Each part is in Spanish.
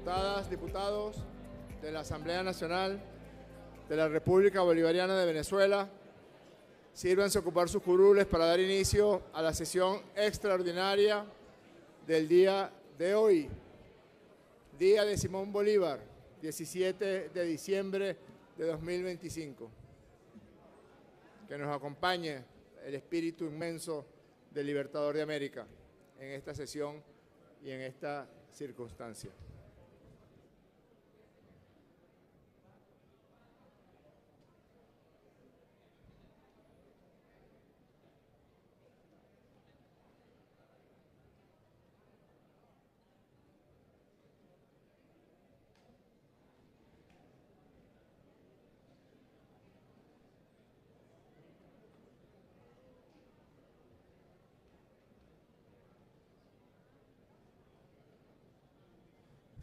Diputadas, diputados de la Asamblea Nacional de la República Bolivariana de Venezuela, sírvanse a ocupar sus curules para dar inicio a la sesión extraordinaria del día de hoy, Día de Simón Bolívar, 17 de diciembre de 2025. Que nos acompañe el espíritu inmenso del Libertador de América en esta sesión y en esta circunstancia.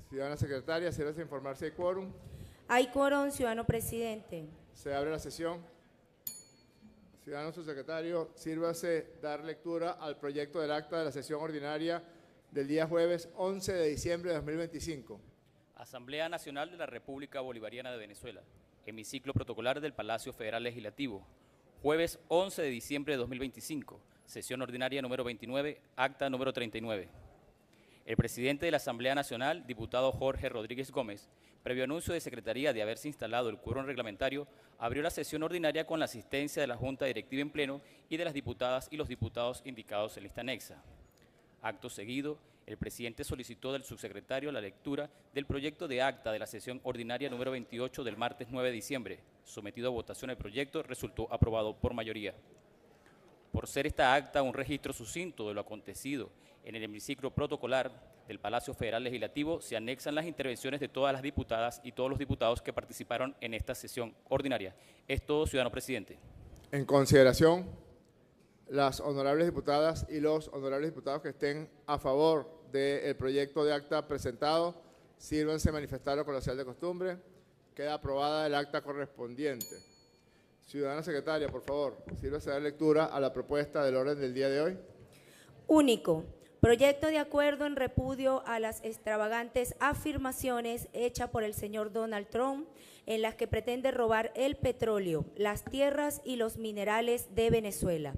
Ciudadana secretaria, sírvase a informar si hay quórum. Hay quórum, ciudadano presidente. Se abre la sesión. Ciudadano subsecretario, sírvase dar lectura al proyecto del acta de la sesión ordinaria del día jueves 11 de diciembre de 2025. Asamblea Nacional de la República Bolivariana de Venezuela. Hemiciclo protocolar del Palacio Federal Legislativo. Jueves 11 de diciembre de 2025. Sesión ordinaria número 29, acta número 39. El presidente de la Asamblea Nacional, diputado Jorge Rodríguez Gómez, previo anuncio de Secretaría de haberse instalado el quórum reglamentario, abrió la sesión ordinaria con la asistencia de la Junta Directiva en pleno y de las diputadas y los diputados indicados en lista anexa. Acto seguido, el presidente solicitó del subsecretario la lectura del proyecto de acta de la sesión ordinaria número 28 del martes 9 de diciembre. Sometido a votación el proyecto, resultó aprobado por mayoría. Por ser esta acta un registro sucinto de lo acontecido en el hemiciclo protocolar del Palacio Federal Legislativo, se anexan las intervenciones de todas las diputadas y todos los diputados que participaron en esta sesión ordinaria. Es todo, ciudadano presidente. En consideración, las honorables diputadas y los honorables diputados que estén a favor del proyecto de acta presentado, sírvanse a manifestarlo con la señal de costumbre. Queda aprobada el acta correspondiente. Ciudadana secretaria, por favor, sírvase a dar lectura a la propuesta del orden del día de hoy. Único. Proyecto de acuerdo en repudio a las extravagantes afirmaciones hechas por el señor Donald Trump en las que pretende robar el petróleo, las tierras y los minerales de Venezuela.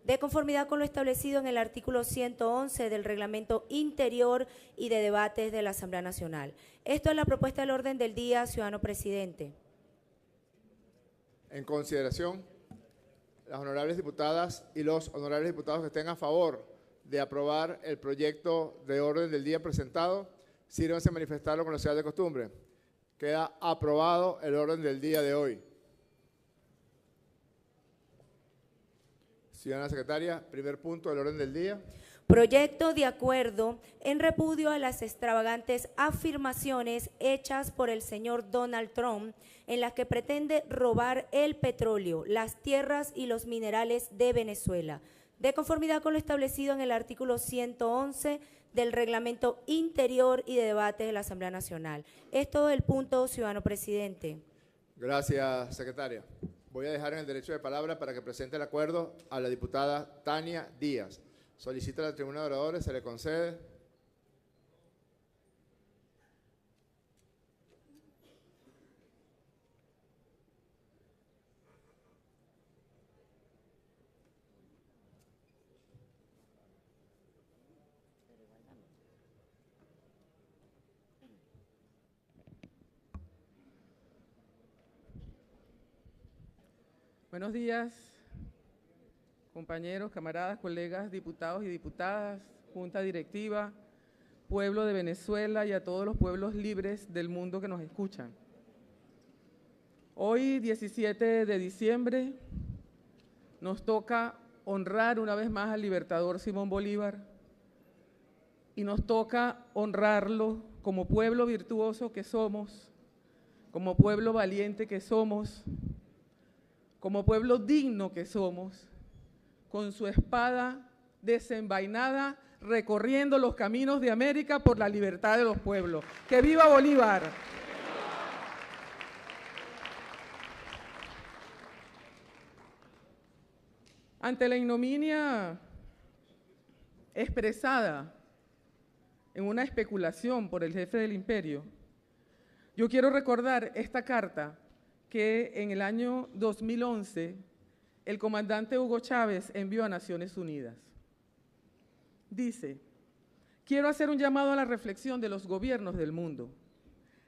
De conformidad con lo establecido en el artículo 111 del Reglamento Interior y de Debates de la Asamblea Nacional. Esto es la propuesta del orden del día, ciudadano presidente. En consideración, las honorables diputadas y los honorables diputados que estén a favor de aprobar el proyecto de orden del día presentado, sírvanse a manifestarlo con la señal de costumbre. Queda aprobado el orden del día de hoy. Ciudadana secretaria, primer punto del orden del día. Proyecto de acuerdo en repudio a las extravagantes afirmaciones hechas por el señor Donald Trump en las que pretende robar el petróleo, las tierras y los minerales de Venezuela, de conformidad con lo establecido en el artículo 111 del Reglamento Interior y de Debates de la Asamblea Nacional. Es todo el punto, ciudadano presidente. Gracias, secretaria. Voy a dejar en el derecho de palabra para que presente el acuerdo a la diputada Tania Díaz. Solicita a la tribuna de oradores, se le concede. Buenos días, compañeros, camaradas, colegas, diputados y diputadas, Junta Directiva, pueblo de Venezuela y a todos los pueblos libres del mundo que nos escuchan. Hoy, 17 de diciembre, nos toca honrar una vez más al libertador Simón Bolívar y nos toca honrarlo como pueblo virtuoso que somos, como pueblo valiente que somos, como pueblo digno que somos, con su espada desenvainada, recorriendo los caminos de América por la libertad de los pueblos. ¡Que viva Bolívar! Ante la ignominia expresada en una especulación por el jefe del imperio, yo quiero recordar esta carta que en el año 2011 el comandante Hugo Chávez envió a Naciones Unidas. Dice: quiero hacer un llamado a la reflexión de los gobiernos del mundo.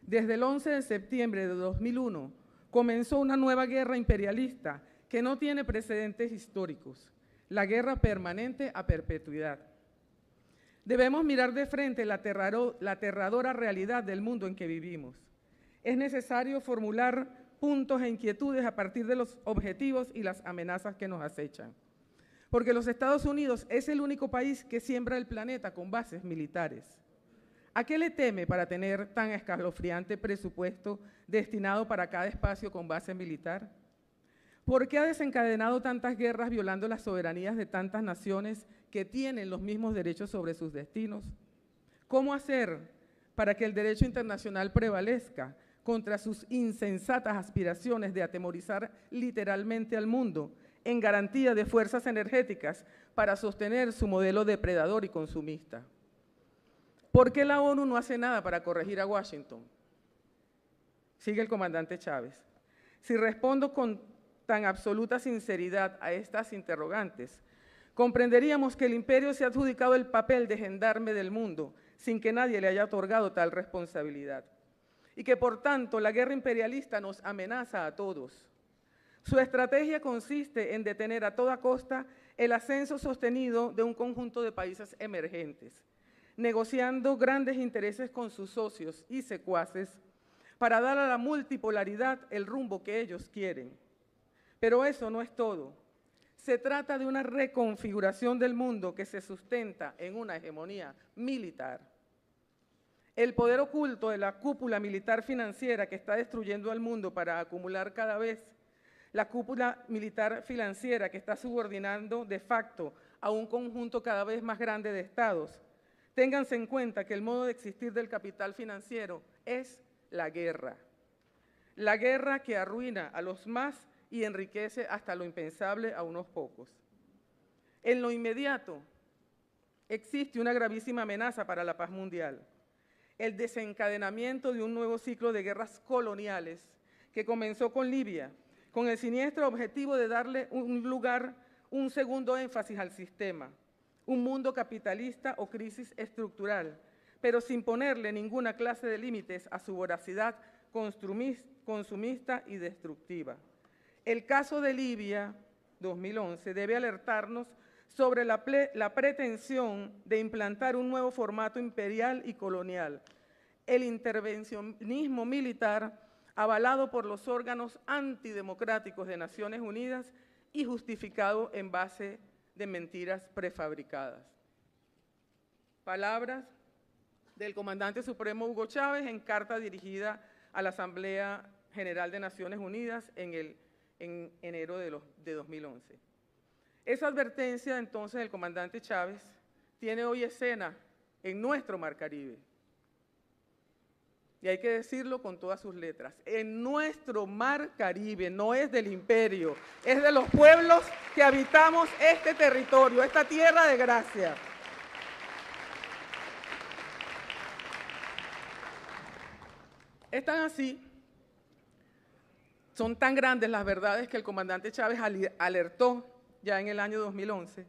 Desde el 11 de septiembre de 2001 comenzó una nueva guerra imperialista que no tiene precedentes históricos, la guerra permanente a perpetuidad. Debemos mirar de frente la aterradora realidad del mundo en que vivimos. Es necesario formular puntos e inquietudes a partir de los objetivos y las amenazas que nos acechan. Porque los Estados Unidos es el único país que siembra el planeta con bases militares. ¿A qué le teme para tener tan escalofriante presupuesto destinado para cada espacio con base militar? ¿Por qué ha desencadenado tantas guerras violando las soberanías de tantas naciones que tienen los mismos derechos sobre sus destinos? ¿Cómo hacer para que el derecho internacional prevalezca contra sus insensatas aspiraciones de atemorizar literalmente al mundo en garantía de fuerzas energéticas para sostener su modelo depredador y consumista? ¿Por qué la ONU no hace nada para corregir a Washington? Sigue el comandante Chávez. Si respondo con tan absoluta sinceridad a estas interrogantes, comprenderíamos que el imperio se ha adjudicado el papel de gendarme del mundo sin que nadie le haya otorgado tal responsabilidad, y que por tanto la guerra imperialista nos amenaza a todos. Su estrategia consiste en detener a toda costa el ascenso sostenido de un conjunto de países emergentes, negociando grandes intereses con sus socios y secuaces para dar a la multipolaridad el rumbo que ellos quieren. Pero eso no es todo. Se trata de una reconfiguración del mundo que se sustenta en una hegemonía militar. El poder oculto de la cúpula militar financiera que está destruyendo al mundo para acumular cada vez, la cúpula militar financiera que está subordinando de facto a un conjunto cada vez más grande de estados. Ténganse en cuenta que el modo de existir del capital financiero es la guerra. La guerra que arruina a los más y enriquece hasta lo impensable a unos pocos. En lo inmediato, existe una gravísima amenaza para la paz mundial: el desencadenamiento de un nuevo ciclo de guerras coloniales que comenzó con Libia, con el siniestro objetivo de darle un segundo énfasis al sistema, un mundo capitalista o crisis estructural, pero sin ponerle ninguna clase de límites a su voracidad consumista y destructiva. El caso de Libia, 2011, debe alertarnos sobre la pretensión de implantar un nuevo formato imperial y colonial, el intervencionismo militar avalado por los órganos antidemocráticos de Naciones Unidas y justificado en base de mentiras prefabricadas. Palabras del comandante supremo Hugo Chávez en carta dirigida a la Asamblea General de Naciones Unidas en enero de 2011. Esa advertencia entonces del comandante Chávez tiene hoy escena en nuestro Mar Caribe. Y hay que decirlo con todas sus letras, en nuestro Mar Caribe, no es del imperio, es de los pueblos que habitamos este territorio, esta tierra de gracia. Están así, son tan grandes las verdades que el comandante Chávez alertó ya en el año 2011,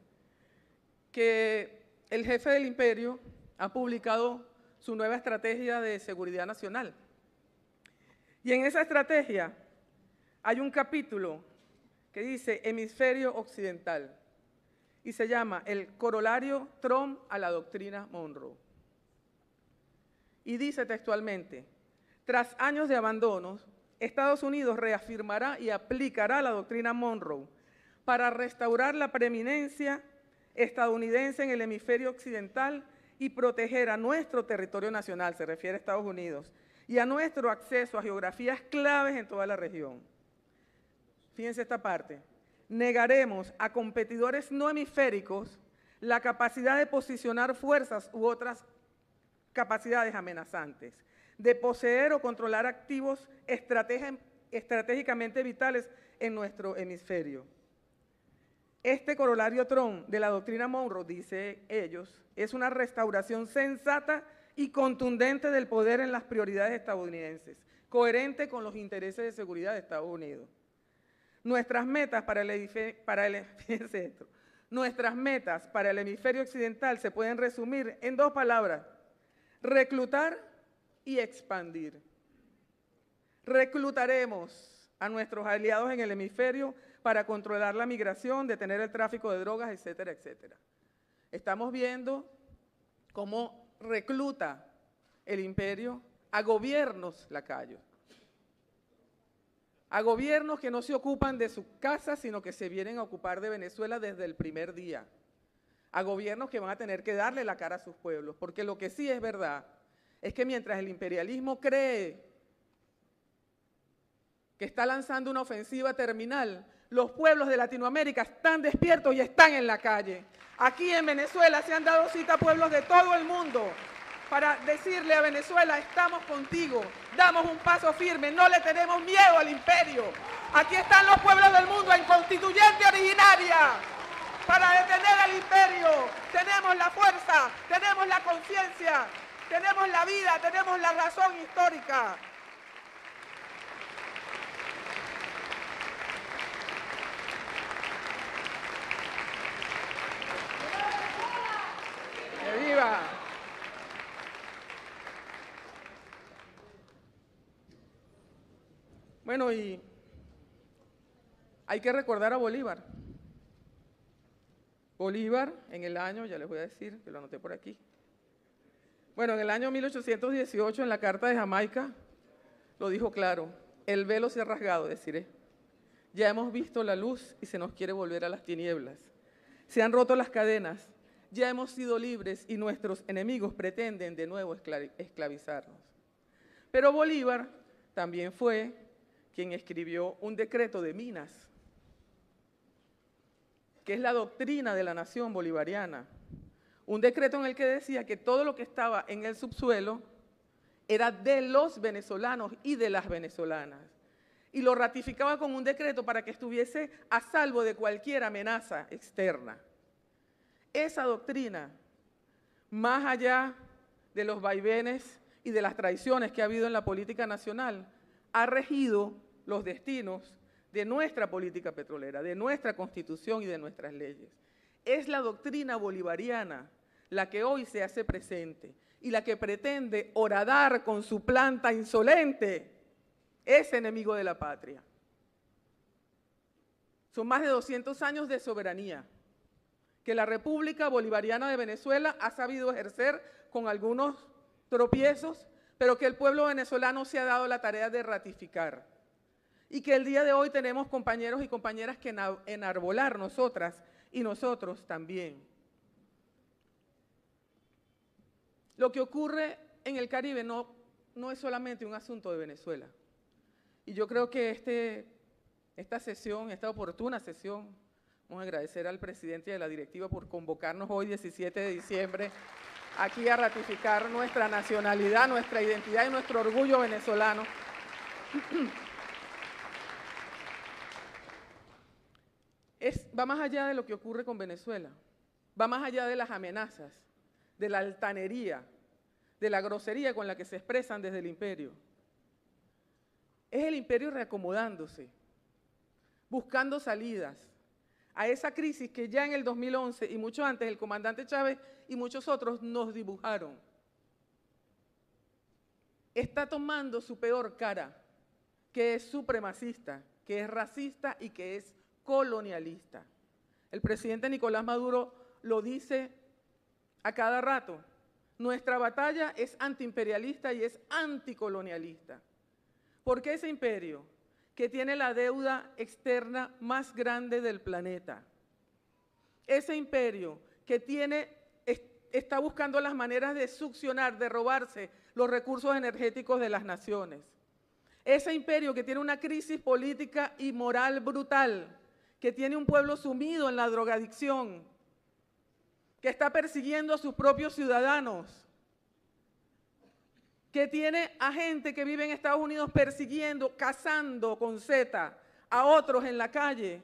que el jefe del imperio ha publicado su nueva estrategia de seguridad nacional. Y en esa estrategia hay un capítulo que dice Hemisferio Occidental y se llama El corolario Trump a la doctrina Monroe. Y dice textualmente: tras años de abandonos, Estados Unidos reafirmará y aplicará la doctrina Monroe para restaurar la preeminencia estadounidense en el hemisferio occidental y proteger a nuestro territorio nacional, se refiere a Estados Unidos, y a nuestro acceso a geografías claves en toda la región. Fíjense esta parte: negaremos a competidores no hemisféricos la capacidad de posicionar fuerzas u otras capacidades amenazantes, de poseer o controlar activos estratégicamente vitales en nuestro hemisferio. Este corolario Trump de la doctrina Monroe, dice ellos, es una restauración sensata y contundente del poder en las prioridades estadounidenses, coherente con los intereses de seguridad de Estados Unidos. Nuestras metas para el hemisferio occidental se pueden resumir en dos palabras: reclutar y expandir. Reclutaremos a nuestros aliados en el hemisferio para controlar la migración, detener el tráfico de drogas, etcétera, etcétera. Estamos viendo cómo recluta el imperio a gobiernos lacayos, a gobiernos que no se ocupan de sus casas, sino que se vienen a ocupar de Venezuela desde el primer día, a gobiernos que van a tener que darle la cara a sus pueblos, porque lo que sí es verdad es que mientras el imperialismo cree que está lanzando una ofensiva terminal, los pueblos de Latinoamérica están despiertos y están en la calle. Aquí en Venezuela se han dado cita a pueblos de todo el mundo para decirle a Venezuela: estamos contigo, damos un paso firme, no le tenemos miedo al imperio. Aquí están los pueblos del mundo en constituyente originaria para detener al imperio. Tenemos la fuerza, tenemos la conciencia, tenemos la vida, tenemos la razón histórica. ¡Que viva! Bueno, y hay que recordar a Bolívar. Bolívar, en el año, ya les voy a decir, que lo anoté por aquí. Bueno, en el año 1818, en la Carta de Jamaica, lo dijo claro: el velo se ha rasgado, deciré. Ya hemos visto la luz y se nos quiere volver a las tinieblas. Se han roto las cadenas, ya hemos sido libres y nuestros enemigos pretenden de nuevo esclavizarnos. Pero Bolívar también fue quien escribió un decreto de Minas, que es la doctrina de la nación bolivariana. Un decreto en el que decía que todo lo que estaba en el subsuelo era de los venezolanos y de las venezolanas. Y lo ratificaba con un decreto para que estuviese a salvo de cualquier amenaza externa. Esa doctrina, más allá de los vaivenes y de las traiciones que ha habido en la política nacional, ha regido los destinos de nuestra política petrolera, de nuestra Constitución y de nuestras leyes. Es la doctrina bolivariana la que hoy se hace presente y la que pretende horadar con su planta insolente ese enemigo de la patria. Son más de 200 años de soberanía que la República Bolivariana de Venezuela ha sabido ejercer con algunos tropiezos, pero que el pueblo venezolano se ha dado la tarea de ratificar. Y que el día de hoy tenemos compañeros y compañeras que enarbolar, nosotras y nosotros también. Lo que ocurre en el Caribe no es solamente un asunto de Venezuela. Y yo creo que esta sesión, esta oportuna sesión, vamos a agradecer al presidente y a la directiva por convocarnos hoy, 17 de diciembre, aquí a ratificar nuestra nacionalidad, nuestra identidad y nuestro orgullo venezolano. Va más allá de lo que ocurre con Venezuela, va más allá de las amenazas, de la altanería, de la grosería con la que se expresan desde el imperio. Es el imperio reacomodándose, buscando salidas a esa crisis que ya en el 2011 y mucho antes el comandante Chávez y muchos otros nos dibujaron. Está tomando su peor cara, que es supremacista, que es racista y que es colonialista. El presidente Nicolás Maduro lo dice a cada rato: nuestra batalla es antiimperialista y es anticolonialista. Porque ese imperio, que tiene la deuda externa más grande del planeta, ese imperio que está buscando las maneras de succionar, de robarse los recursos energéticos de las naciones, ese imperio que tiene una crisis política y moral brutal, que tiene un pueblo sumido en la drogadicción, que está persiguiendo a sus propios ciudadanos, que tiene a gente que vive en Estados Unidos persiguiendo, cazando con Z a otros en la calle,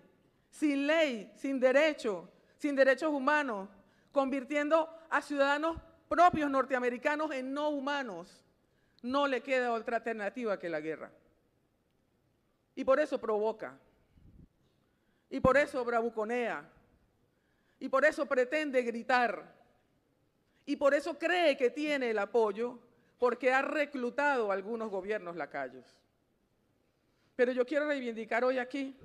sin ley, sin derecho, sin derechos humanos, convirtiendo a ciudadanos propios norteamericanos en no humanos. No le queda otra alternativa que la guerra. Y por eso provoca. Y por eso bravuconea. Y por eso pretende gritar. Y por eso cree que tiene el apoyo, porque ha reclutado a algunos gobiernos lacayos. Pero yo quiero reivindicar hoy aquí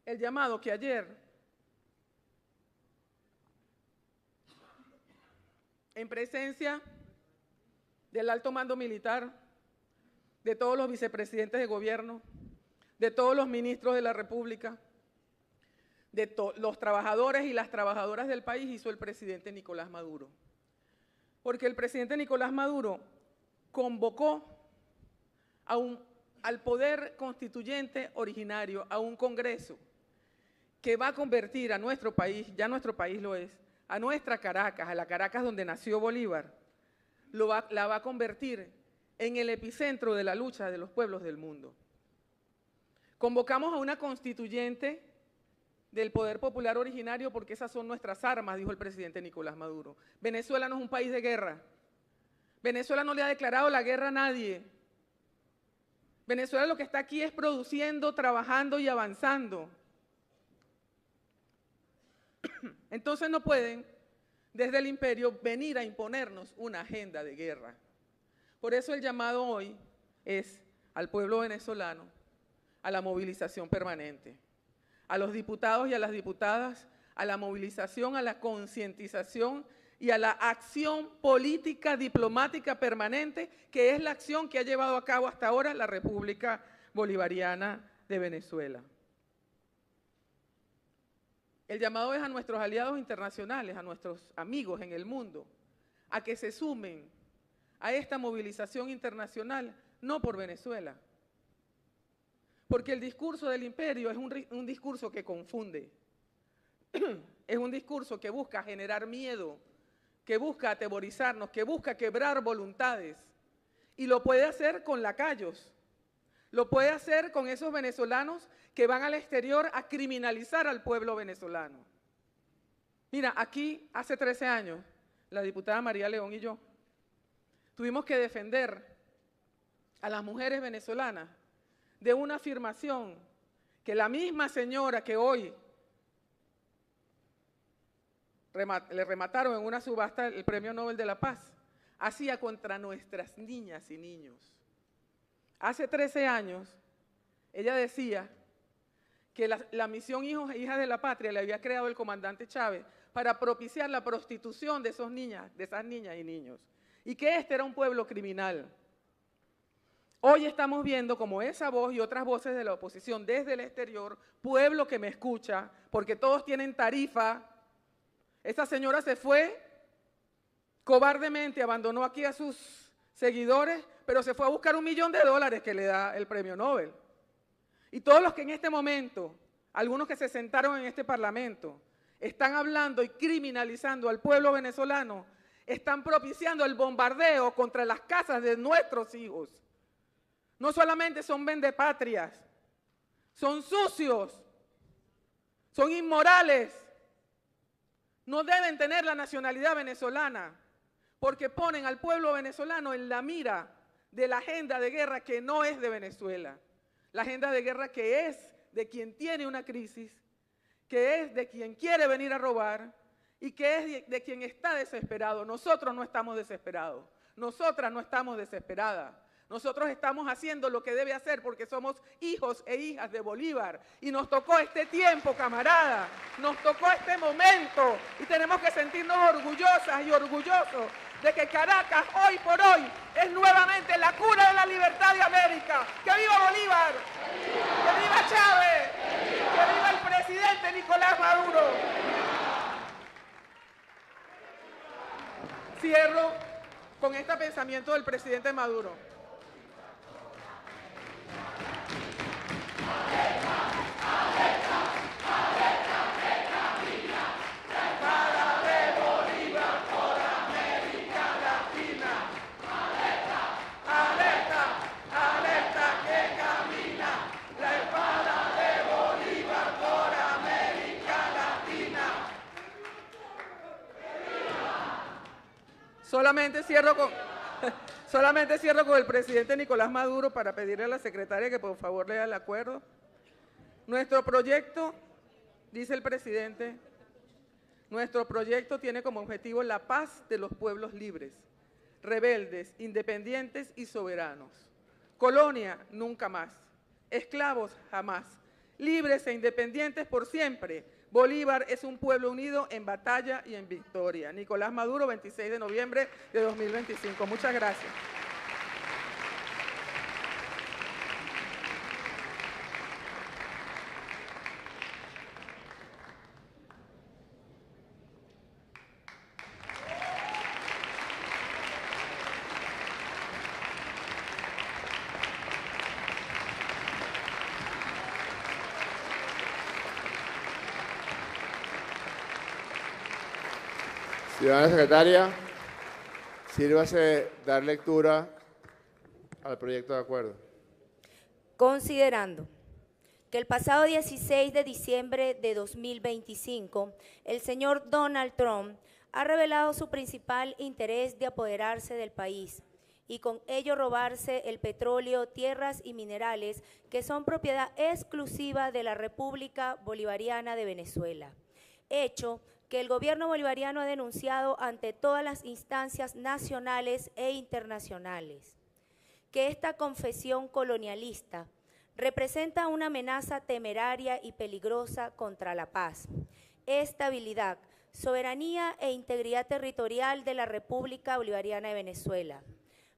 el llamado que ayer, en presencia del alto mando militar, de todos los vicepresidentes de gobierno, de todos los ministros de la República, de los trabajadores y las trabajadoras del país, hizo el presidente Nicolás Maduro. Porque el presidente Nicolás Maduro convocó al poder constituyente originario, a un Congreso que va a convertir a nuestro país, ya nuestro país lo es, a nuestra Caracas, a la Caracas donde nació Bolívar, la va a convertir en el epicentro de la lucha de los pueblos del mundo. Convocamos a una constituyente del poder popular originario porque esas son nuestras armas, dijo el presidente Nicolás Maduro. Venezuela no es un país de guerra. Venezuela no le ha declarado la guerra a nadie. Venezuela lo que está aquí es produciendo, trabajando y avanzando. Entonces no pueden, desde el imperio, venir a imponernos una agenda de guerra. Por eso el llamado hoy es al pueblo venezolano a la movilización permanente, a los diputados y a las diputadas, a la movilización, a la concientización y a la acción política diplomática permanente, que es la acción que ha llevado a cabo hasta ahora la República Bolivariana de Venezuela. El llamado es a nuestros aliados internacionales, a nuestros amigos en el mundo, a que se sumen a esta movilización internacional, no por Venezuela, porque el discurso del imperio es un discurso que confunde, es un discurso que busca generar miedo, que busca atemorizarnos, que busca quebrar voluntades, y lo puede hacer con lacayos, lo puede hacer con esos venezolanos que van al exterior a criminalizar al pueblo venezolano. Mira, aquí hace 13 años, la diputada María León y yo tuvimos que defender a las mujeres venezolanas de una afirmación que la misma señora que hoy le remataron en una subasta el Premio Nobel de la Paz, hacía contra nuestras niñas y niños. Hace 13 años, ella decía que la misión Hijos e Hijas de la Patria le había creado el comandante Chávez para propiciar la prostitución de esas niñas y niños, y que este era un pueblo criminal. Hoy estamos viendo como esa voz y otras voces de la oposición desde el exterior, pueblo que me escucha, porque todos tienen tarifa. Esa señora se fue cobardemente, abandonó aquí a sus seguidores, pero se fue a buscar $1 millón que le da el Premio Nobel. Y todos los que en este momento, algunos que se sentaron en este parlamento, están hablando y criminalizando al pueblo venezolano, están propiciando el bombardeo contra las casas de nuestros hijos. No solamente son vendepatrias, son sucios, son inmorales. No deben tener la nacionalidad venezolana porque ponen al pueblo venezolano en la mira de la agenda de guerra que no es de Venezuela. La agenda de guerra que es de quien tiene una crisis, que es de quien quiere venir a robar y que es de quien está desesperado. Nosotros no estamos desesperados, nosotras no estamos desesperadas. Nosotros estamos haciendo lo que debe hacer porque somos hijos e hijas de Bolívar y nos tocó este tiempo, camarada, nos tocó este momento y tenemos que sentirnos orgullosas y orgullosos de que Caracas hoy por hoy es nuevamente la cuna de la libertad de América. ¡Que viva Bolívar! ¡Que viva Chávez! ¡Que viva el presidente Nicolás Maduro! Cierro con este pensamiento del presidente Maduro. Solamente cierro con el presidente Nicolás Maduro para pedirle a la secretaria que por favor lea el acuerdo. Nuestro proyecto, dice el presidente, nuestro proyecto tiene como objetivo la paz de los pueblos libres, rebeldes, independientes y soberanos. Colonia, nunca más. Esclavos, jamás. Libres e independientes por siempre. Bolívar es un pueblo unido en batalla y en victoria. Nicolás Maduro, 26 de noviembre de 2025. Muchas gracias. Ciudadana secretaria, sírvase dar lectura al proyecto de acuerdo. Considerando que el pasado 16 de diciembre de 2025, el señor Donald Trump ha revelado su principal interés de apoderarse del país y con ello robarse el petróleo, tierras y minerales que son propiedad exclusiva de la República Bolivariana de Venezuela, hecho que el gobierno bolivariano ha denunciado ante todas las instancias nacionales e internacionales, que esta confesión colonialista representa una amenaza temeraria y peligrosa contra la paz, estabilidad, soberanía e integridad territorial de la República Bolivariana de Venezuela,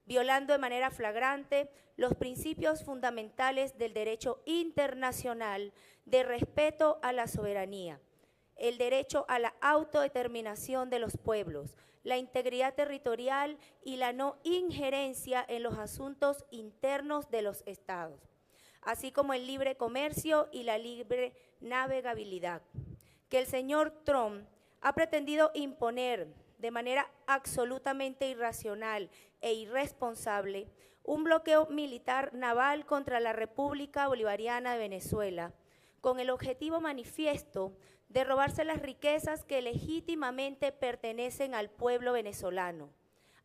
violando de manera flagrante los principios fundamentales del derecho internacional de respeto a la soberanía, el derecho a la autodeterminación de los pueblos, la integridad territorial y la no injerencia en los asuntos internos de los estados, así como el libre comercio y la libre navegabilidad, que el señor Trump ha pretendido imponer de manera absolutamente irracional e irresponsable un bloqueo militar naval contra la República Bolivariana de Venezuela, con el objetivo manifiesto de robarse las riquezas que legítimamente pertenecen al pueblo venezolano,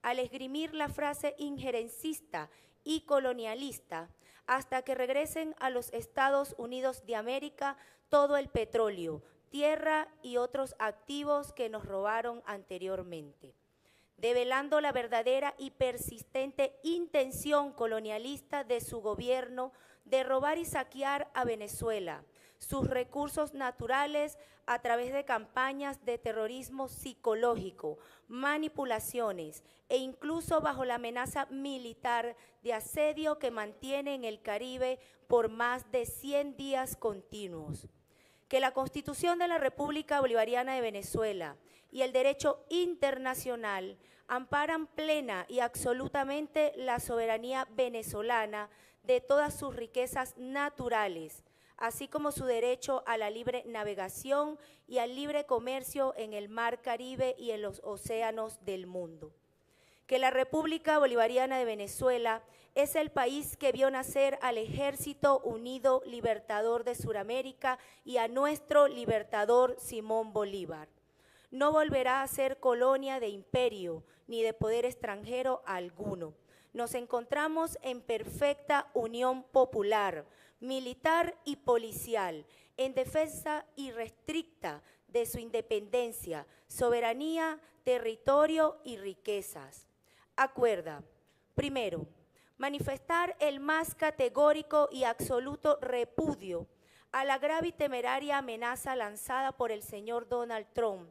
al esgrimir la frase injerencista y colonialista, hasta que regresen a los Estados Unidos de América todo el petróleo, tierra y otros activos que nos robaron anteriormente, develando la verdadera y persistente intención colonialista de su gobierno de robar y saquear a Venezuela, sus recursos naturales a través de campañas de terrorismo psicológico, manipulaciones e incluso bajo la amenaza militar de asedio que mantiene en el Caribe por más de 100 días continuos. Que la Constitución de la República Bolivariana de Venezuela y el derecho internacional amparan plena y absolutamente la soberanía venezolana de todas sus riquezas naturales, así como su derecho a la libre navegación y al libre comercio en el Mar Caribe y en los océanos del mundo. Que la República Bolivariana de Venezuela es el país que vio nacer al Ejército Unido Libertador de Suramérica y a nuestro libertador Simón Bolívar. No volverá a ser colonia de imperio ni de poder extranjero alguno. Nos encontramos en perfecta unión popular, militar y policial, en defensa irrestricta de su independencia, soberanía, territorio y riquezas. Acuerda, primero, manifestar el más categórico y absoluto repudio a la grave y temeraria amenaza lanzada por el señor Donald Trump,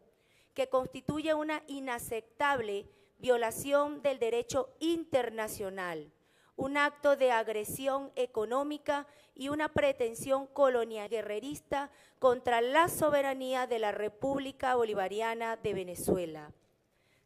que constituye una inaceptable violación del derecho internacional, un acto de agresión económica y una pretensión colonial guerrerista contra la soberanía de la República Bolivariana de Venezuela.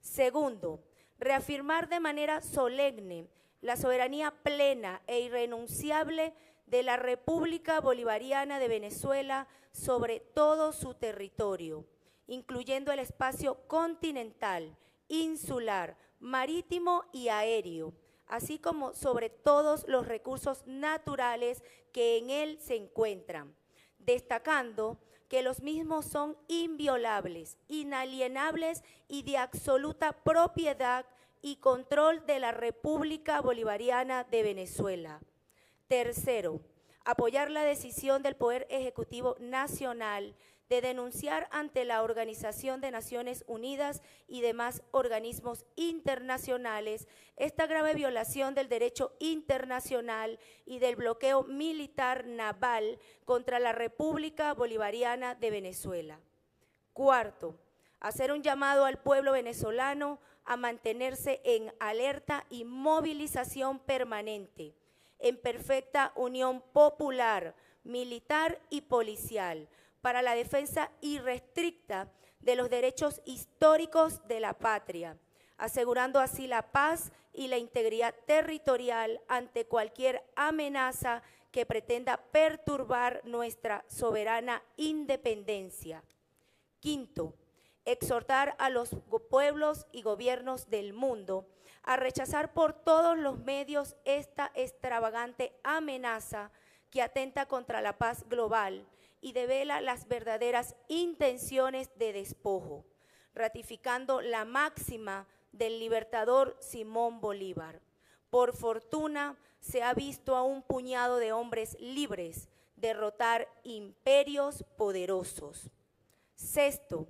Segundo, reafirmar de manera solemne la soberanía plena e irrenunciable de la República Bolivariana de Venezuela sobre todo su territorio, incluyendo el espacio continental, insular, marítimo y aéreo, así como sobre todos los recursos naturales que en él se encuentran, destacando que los mismos son inviolables, inalienables y de absoluta propiedad y control de la República Bolivariana de Venezuela. Tercero, apoyar la decisión del Poder Ejecutivo Nacional de denunciar ante la Organización de Naciones Unidas y demás organismos internacionales esta grave violación del derecho internacional y del bloqueo militar naval contra la República Bolivariana de Venezuela. Cuarto, hacer un llamado al pueblo venezolano a mantenerse en alerta y movilización permanente, en perfecta unión popular, militar y policial, para la defensa irrestricta de los derechos históricos de la patria, asegurando así la paz y la integridad territorial ante cualquier amenaza que pretenda perturbar nuestra soberana independencia. Quinto, exhortar a los pueblos y gobiernos del mundo a rechazar por todos los medios esta extravagante amenaza que atenta contra la paz global y devela las verdaderas intenciones de despojo, ratificando la máxima del libertador Simón Bolívar. Por fortuna, se ha visto a un puñado de hombres libres derrotar imperios poderosos. Sexto,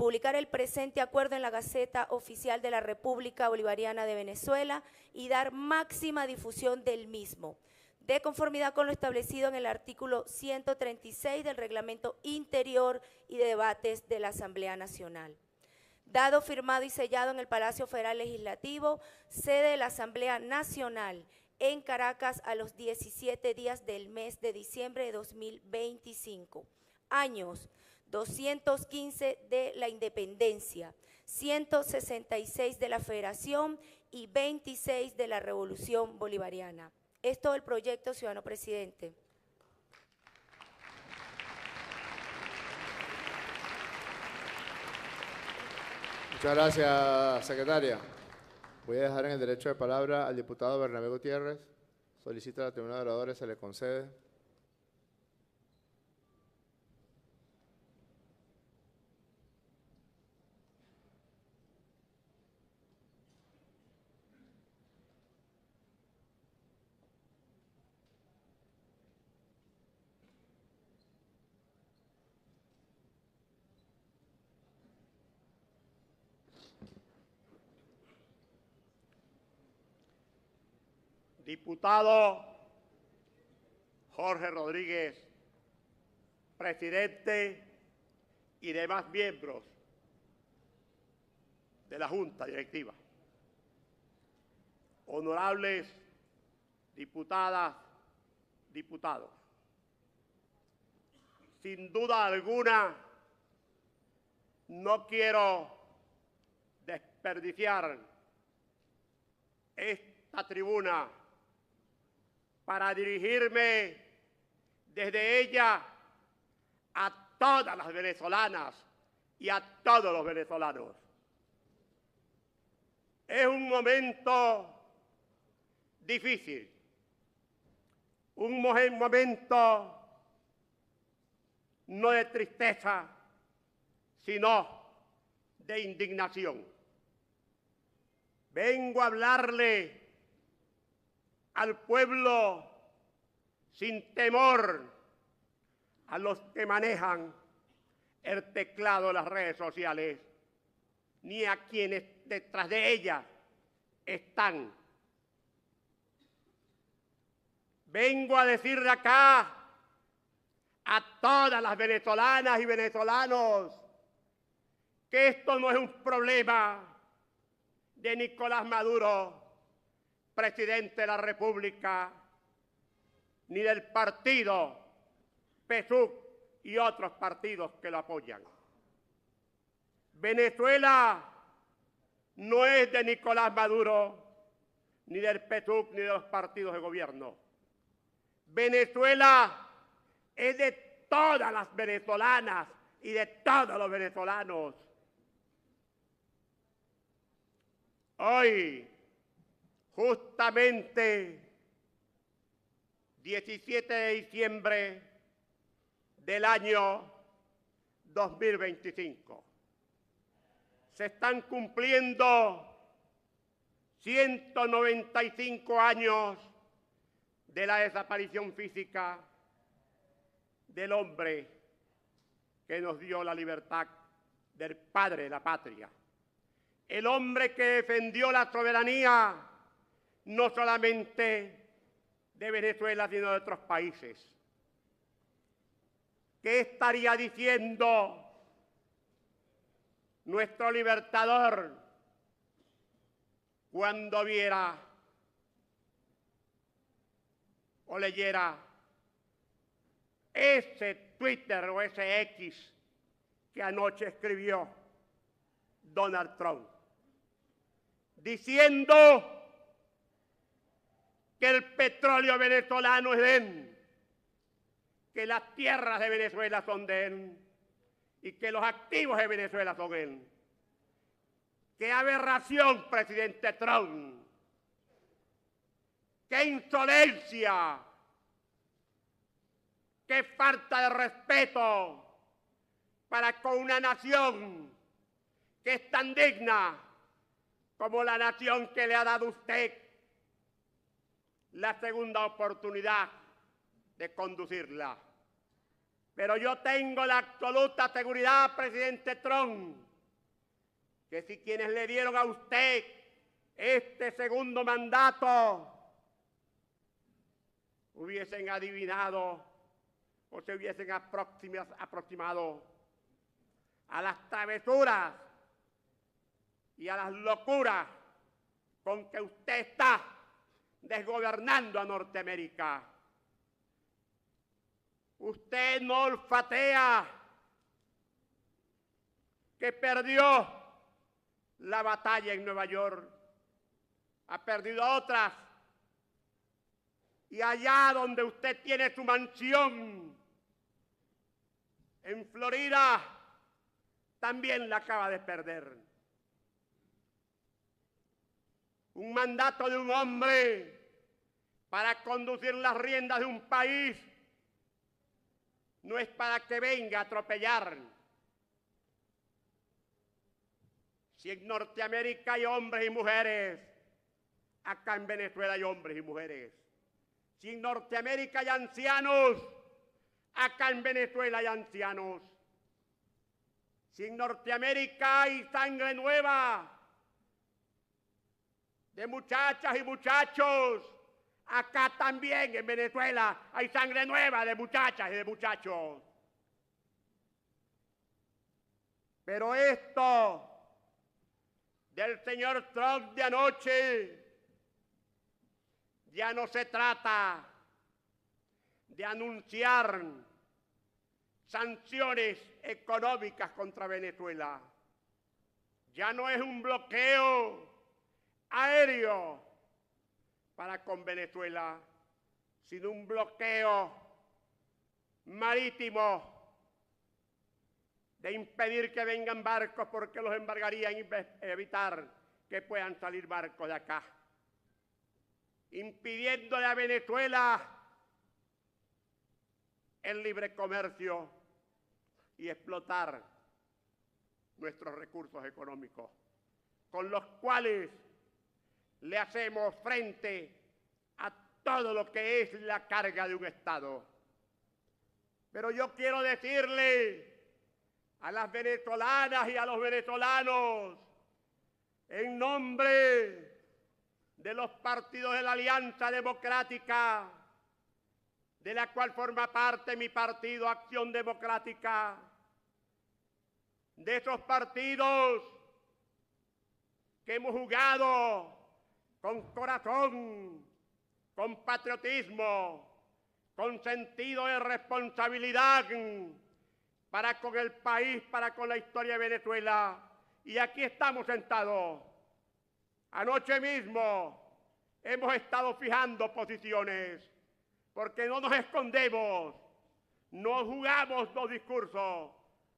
publicar el presente acuerdo en la Gaceta Oficial de la República Bolivariana de Venezuela y dar máxima difusión del mismo, de conformidad con lo establecido en el artículo 136 del Reglamento Interior y de Debates de la Asamblea Nacional. Dado, firmado y sellado en el Palacio Federal Legislativo, sede de la Asamblea Nacional, en Caracas, a los 17 días del mes de diciembre de 2025. Años 215 de la Independencia, 166 de la Federación y 26 de la Revolución Bolivariana. Es todo el proyecto, ciudadano presidente. Muchas gracias, secretaria. Voy a dejar en el derecho de palabra al diputado Bernabé Gutiérrez. Solicita a la tribuna de oradores, se le concede. Diputado Jorge Rodríguez, presidente y demás miembros de la Junta Directiva, honorables diputadas, diputados, sin duda alguna no quiero desperdiciar esta tribuna para dirigirme desde ella a todas las venezolanas y a todos los venezolanos. Es un momento difícil, un momento no de tristeza, sino de indignación. Vengo a hablarle al pueblo sin temor a los que manejan el teclado de las redes sociales, ni a quienes detrás de ellas están. Vengo a decirle acá a todas las venezolanas y venezolanos que esto no es un problema de Nicolás Maduro, presidente de la República, ni del partido PSUV y otros partidos que lo apoyan. Venezuela no es de Nicolás Maduro, ni del PSUV, ni de los partidos de gobierno. Venezuela es de todas las venezolanas y de todos los venezolanos. Hoy, justamente 17 de diciembre del año 2025, se están cumpliendo 195 años de la desaparición física del hombre que nos dio la libertad, del padre de la patria. El hombre que defendió la soberanía no solamente de Venezuela, sino de otros países. ¿Qué estaría diciendo nuestro libertador cuando viera o leyera ese Twitter o ese X que anoche escribió Donald Trump, diciendo que el petróleo venezolano es de él, que las tierras de Venezuela son de él y que los activos de Venezuela son de él? ¡Qué aberración, presidente Trump! ¡Qué insolencia! ¡Qué falta de respeto para con una nación que es tan digna como la nación que le ha dado a usted la segunda oportunidad de conducirla! Pero yo tengo la absoluta seguridad, presidente Trump, que si quienes le dieron a usted este segundo mandato hubiesen adivinado o se hubiesen aproximado a las travesuras y a las locuras con que usted está desgobernando a Norteamérica. Usted no olfatea que perdió la batalla en Nueva York, ha perdido otras, y allá donde usted tiene su mansión, en Florida, también la acaba de perder. Un mandato de un hombre para conducir las riendas de un país no es para que venga a atropellar. Si en Norteamérica hay hombres y mujeres, acá en Venezuela hay hombres y mujeres. Si en Norteamérica hay ancianos, acá en Venezuela hay ancianos. Si en Norteamérica hay sangre nueva de muchachas y muchachos, acá también en Venezuela hay sangre nueva de muchachas y de muchachos. Pero esto del señor Trump de anoche ya no se trata de anunciar sanciones económicas contra Venezuela. Ya no es un bloqueo aéreo para con Venezuela, sino un bloqueo marítimo de impedir que vengan barcos porque los embargarían y evitar que puedan salir barcos de acá, impidiéndole a Venezuela el libre comercio y explotar nuestros recursos económicos, con los cuales le hacemos frente a todo lo que es la carga de un Estado. Pero yo quiero decirle a las venezolanas y a los venezolanos, en nombre de los partidos de la Alianza Democrática, de la cual forma parte mi partido Acción Democrática, de esos partidos que hemos jugado con corazón, con patriotismo, con sentido de responsabilidad para con el país, para con la historia de Venezuela. Y aquí estamos sentados. Anoche mismo hemos estado fijando posiciones, porque no nos escondemos, no jugamos dos discursos,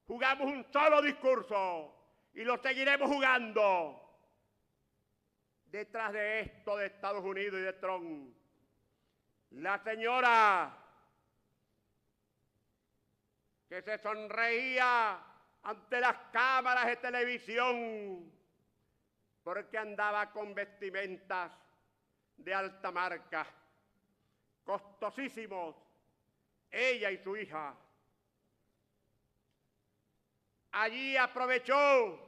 jugamos un solo discurso y lo seguiremos jugando. Detrás de esto de Estados Unidos y de Trump, la señora que se sonreía ante las cámaras de televisión porque andaba con vestimentas de alta marca, costosísimos, ella y su hija. Allí aprovechó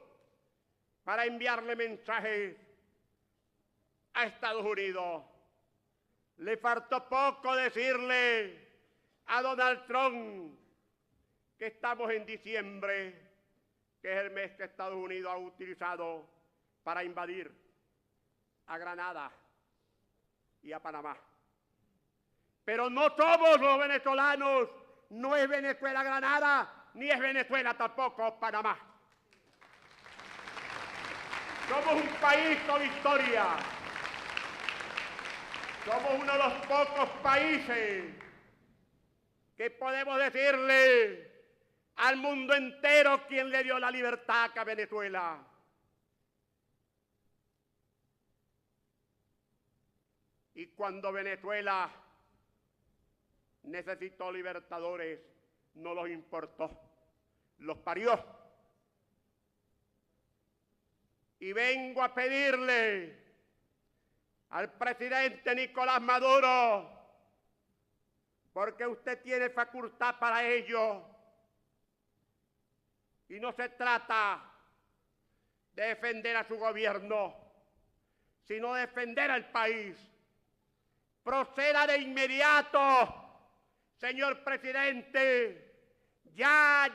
para enviarle mensajes a Estados Unidos. Le faltó poco decirle a Donald Trump que estamos en diciembre, que es el mes que Estados Unidos ha utilizado para invadir a Granada y a Panamá. Pero no somos los venezolanos, no es Venezuela Granada, ni es Venezuela tampoco Panamá. Somos un país con historia. Somos uno de los pocos países que podemos decirle al mundo entero quién le dio la libertad a Venezuela. Y cuando Venezuela necesitó libertadores, no los importó, los parió. Y vengo a pedirle al presidente Nicolás Maduro, porque usted tiene facultad para ello, y no se trata de defender a su gobierno, sino de defender al país. Proceda de inmediato, señor presidente, ya,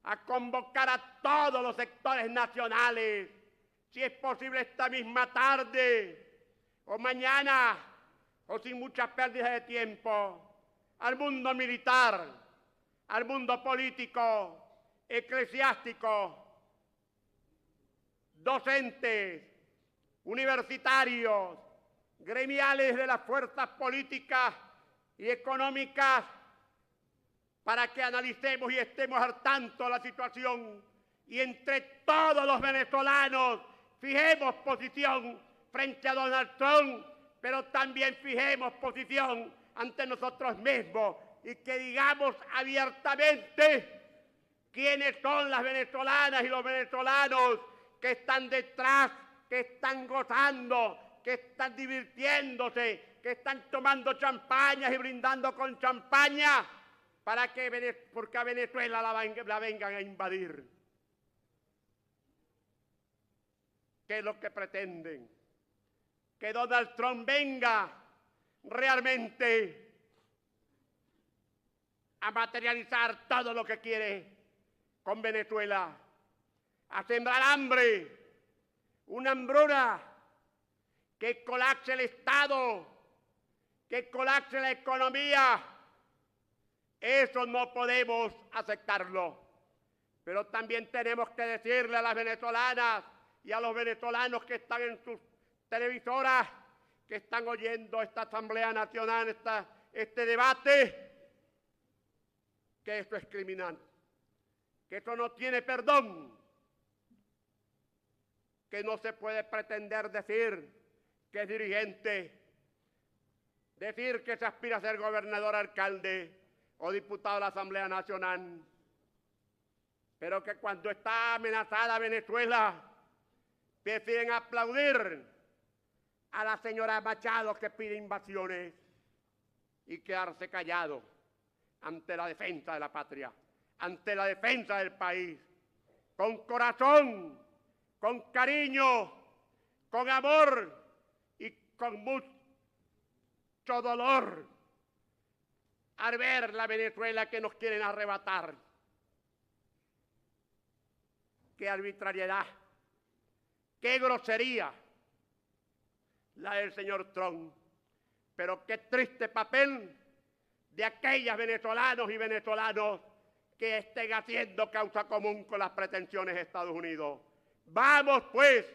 a convocar a todos los sectores nacionales, si es posible esta misma tarde, o mañana, o sin mucha pérdida de tiempo, al mundo militar, al mundo político, eclesiástico, docentes, universitarios, gremiales de las fuerzas políticas y económicas, para que analicemos y estemos al tanto de la situación y entre todos los venezolanos fijemos posición frente a Donald Trump, pero también fijemos posición ante nosotros mismos y que digamos abiertamente quiénes son las venezolanas y los venezolanos que están detrás, que están gozando, que están divirtiéndose, que están tomando champañas y brindando con champaña porque a Venezuela la vengan a invadir. ¿Qué es lo que pretenden? Que Donald Trump venga realmente a materializar todo lo que quiere con Venezuela, a sembrar hambre, una hambruna, que colapse el Estado, que colapse la economía. Eso no podemos aceptarlo. Pero también tenemos que decirle a las venezolanas y a los venezolanos que están en sus televisoras, que están oyendo esta Asamblea Nacional, este debate, que esto es criminal, que esto no tiene perdón, que no se puede pretender decir que es dirigente, decir que se aspira a ser gobernador, alcalde o diputado de la Asamblea Nacional, pero que cuando está amenazada Venezuela prefieren aplaudir a la señora Machado que pide invasiones y quedarse callado ante la defensa de la patria, ante la defensa del país, con corazón, con cariño, con amor y con mucho dolor al ver la Venezuela que nos quieren arrebatar. Qué arbitrariedad, qué grosería la del señor Trump, pero qué triste papel de aquellos venezolanos y venezolanos que estén haciendo causa común con las pretensiones de Estados Unidos. Vamos pues,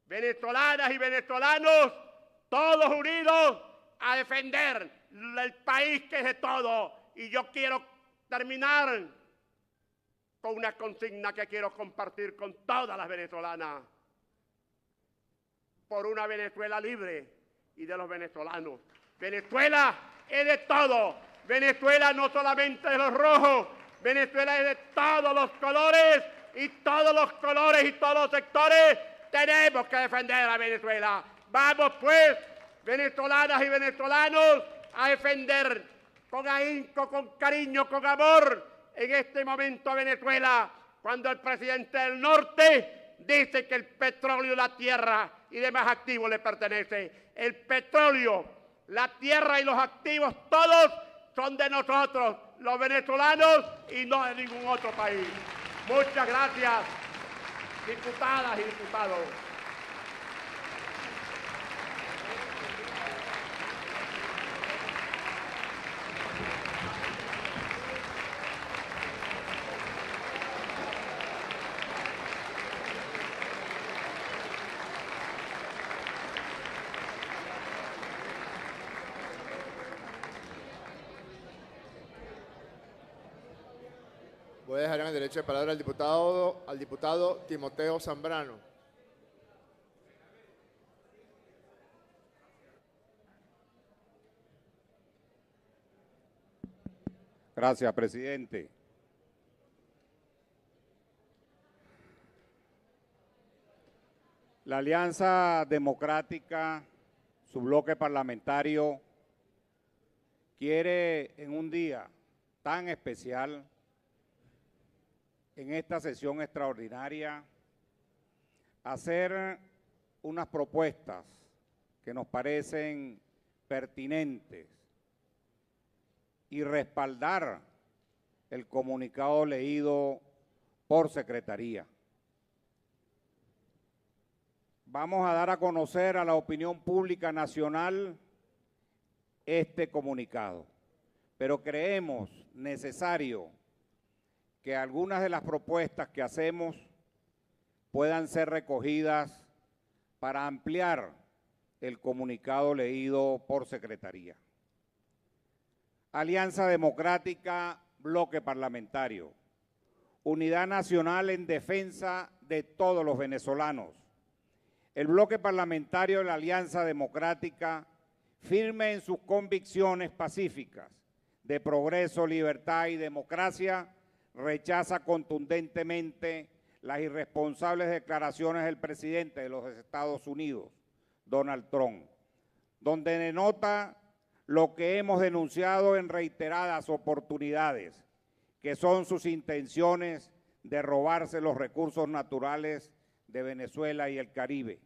venezolanas y venezolanos, todos unidos a defender el país que es de todos. Y yo quiero terminar con una consigna que quiero compartir con todas las venezolanas. Por una Venezuela libre y de los venezolanos. Venezuela es de todos. Venezuela no solamente de los rojos. Venezuela es de todos los colores y todos los colores y todos los sectores tenemos que defender a Venezuela. Vamos pues, venezolanas y venezolanos, a defender con ahínco, con cariño, con amor en este momento a Venezuela, cuando el presidente del norte dice que el petróleo, la tierra y demás activos le pertenece. El petróleo, la tierra y los activos, todos son de nosotros, los venezolanos, y no de ningún otro país. Muchas gracias, diputadas y diputados. Voy a dejar en el derecho de palabra al diputado Timoteo Zambrano. Gracias, presidente. La Alianza Democrática, su bloque parlamentario, quiere en un día tan especial, en esta sesión extraordinaria, hacer unas propuestas que nos parecen pertinentes y respaldar el comunicado leído por Secretaría. Vamos a dar a conocer a la opinión pública nacional este comunicado, pero creemos necesario que algunas de las propuestas que hacemos puedan ser recogidas para ampliar el comunicado leído por Secretaría. Alianza Democrática, bloque parlamentario. Unidad nacional en defensa de todos los venezolanos. El bloque parlamentario de la Alianza Democrática, firme en sus convicciones pacíficas de progreso, libertad y democracia, rechaza contundentemente las irresponsables declaraciones del presidente de los Estados Unidos, Donald Trump, donde denota lo que hemos denunciado en reiteradas oportunidades, que son sus intenciones de robarse los recursos naturales de Venezuela y el Caribe.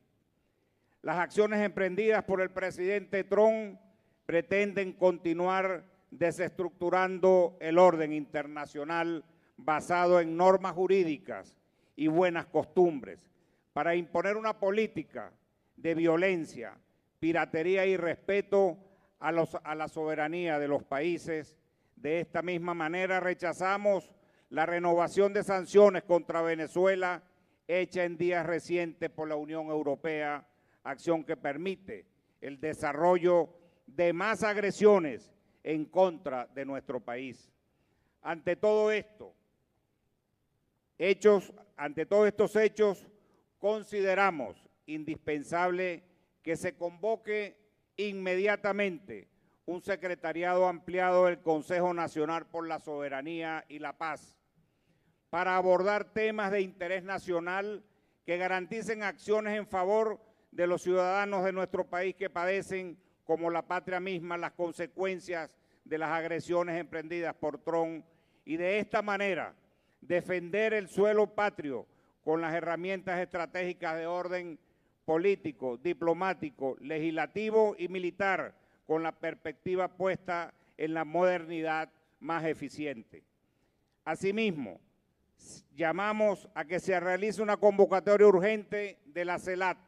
Las acciones emprendidas por el presidente Trump pretenden continuar desestructurando el orden internacional basado en normas jurídicas y buenas costumbres, para imponer una política de violencia, piratería y respeto a la soberanía de los países. De esta misma manera rechazamos la renovación de sanciones contra Venezuela hecha en días recientes por la Unión Europea, acción que permite el desarrollo de más agresiones en contra de nuestro país. Ante todos estos hechos, consideramos indispensable que se convoque inmediatamente un secretariado ampliado del Consejo Nacional por la Soberanía y la Paz para abordar temas de interés nacional que garanticen acciones en favor de los ciudadanos de nuestro país que padecen, como la patria misma, las consecuencias de las agresiones emprendidas por Trump, y de esta manera defender el suelo patrio con las herramientas estratégicas de orden político, diplomático, legislativo y militar, con la perspectiva puesta en la modernidad más eficiente. Asimismo, llamamos a que se realice una convocatoria urgente de la CELAC,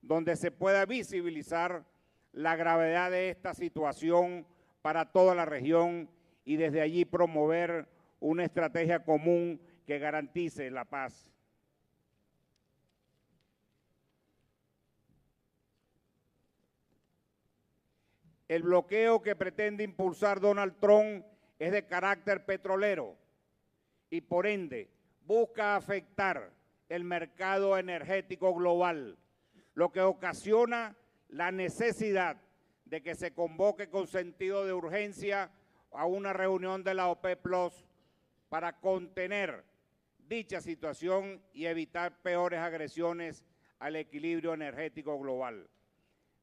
donde se pueda visibilizar la gravedad de esta situación para toda la región y desde allí promover una estrategia común que garantice la paz. El bloqueo que pretende impulsar Donald Trump es de carácter petrolero y por ende busca afectar el mercado energético global, lo que ocasiona la necesidad de que se convoque con sentido de urgencia a una reunión de la OPEP Plus para contener dicha situación y evitar peores agresiones al equilibrio energético global.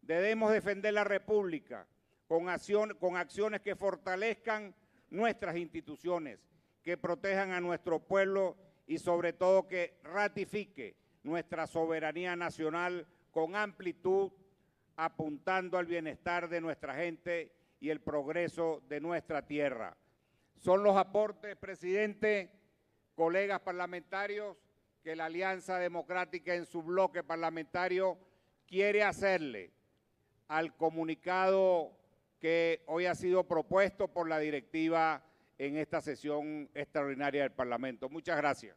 Debemos defender la República con acciones que fortalezcan nuestras instituciones, que protejan a nuestro pueblo y sobre todo que ratifique nuestra soberanía nacional con amplitud, apuntando al bienestar de nuestra gente y el progreso de nuestra tierra. Son los aportes, presidente, colegas parlamentarios, que la Alianza Democrática en su bloque parlamentario quiere hacerle al comunicado que hoy ha sido propuesto por la directiva en esta sesión extraordinaria del Parlamento. Muchas gracias.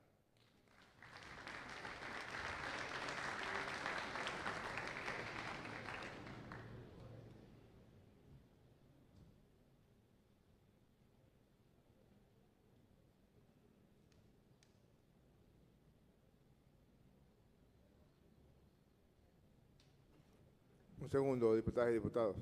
Un segundo, diputadas y diputados.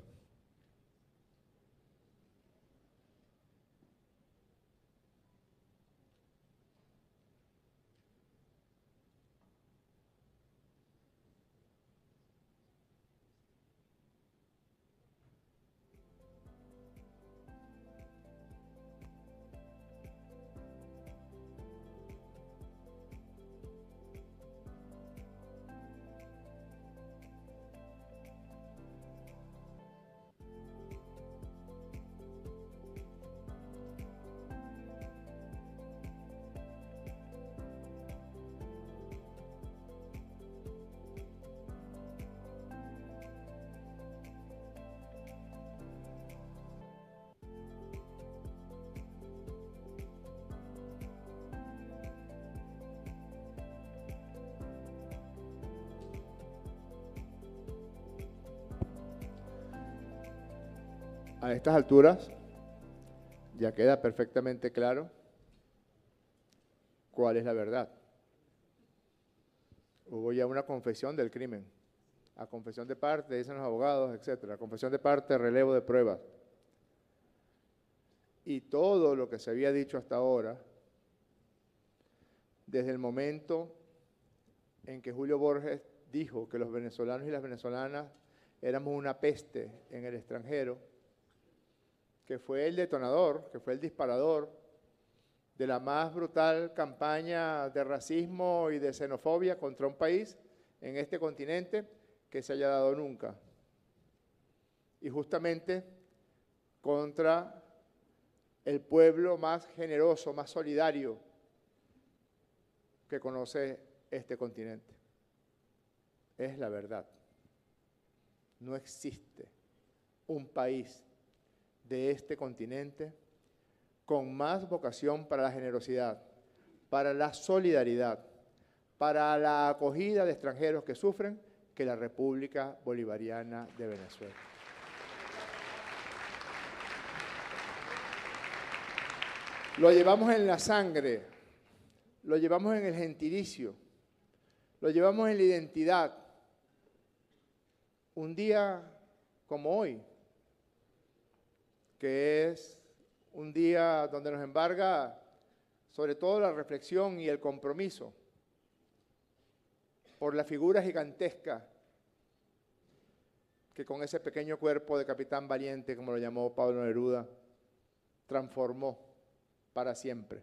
A estas alturas ya queda perfectamente claro cuál es la verdad. Hubo ya una confesión del crimen, a confesión de parte, dicen los abogados, etcétera, confesión de parte, relevo de pruebas. Y todo lo que se había dicho hasta ahora, desde el momento en que Julio Borges dijo que los venezolanos y las venezolanas éramos una peste en el extranjero, que fue el detonador, que fue el disparador de la más brutal campaña de racismo y de xenofobia contra un país en este continente que se haya dado nunca. Y justamente contra el pueblo más generoso, más solidario que conoce este continente. Es la verdad. No existe un país de este continente con más vocación para la generosidad, para la solidaridad, para la acogida de extranjeros que sufren, que la República Bolivariana de Venezuela. Lo llevamos en la sangre, lo llevamos en el gentilicio, lo llevamos en la identidad. Un día como hoy, que es un día donde nos embarga sobre todo la reflexión y el compromiso por la figura gigantesca que con ese pequeño cuerpo de capitán valiente, como lo llamó Pablo Neruda, transformó para siempre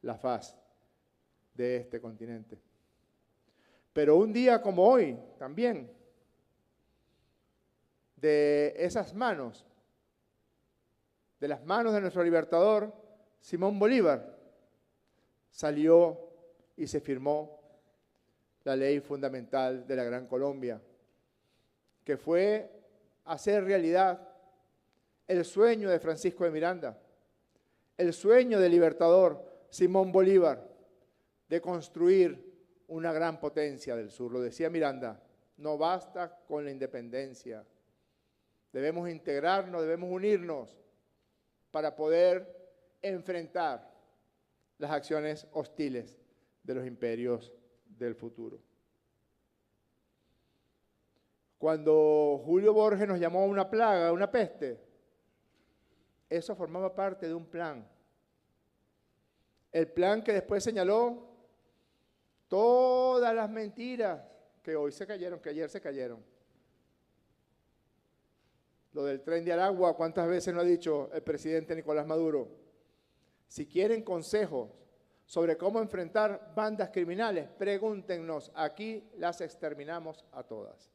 la faz de este continente. Pero un día como hoy también, de esas manos, de las manos de nuestro libertador, Simón Bolívar, salió y se firmó la ley fundamental de la Gran Colombia, que fue hacer realidad el sueño de Francisco de Miranda, el sueño del libertador Simón Bolívar, de construir una gran potencia del sur. Lo decía Miranda, no basta con la independencia, debemos integrarnos, debemos unirnos, para poder enfrentar las acciones hostiles de los imperios del futuro. Cuando Julio Borges nos llamó a una plaga, una peste, eso formaba parte de un plan. El plan que después señaló todas las mentiras que hoy se cayeron, que ayer se cayeron. Lo del tren de Aragua, ¿cuántas veces no ha dicho el presidente Nicolás Maduro? Si quieren consejos sobre cómo enfrentar bandas criminales, pregúntenos, aquí las exterminamos a todas.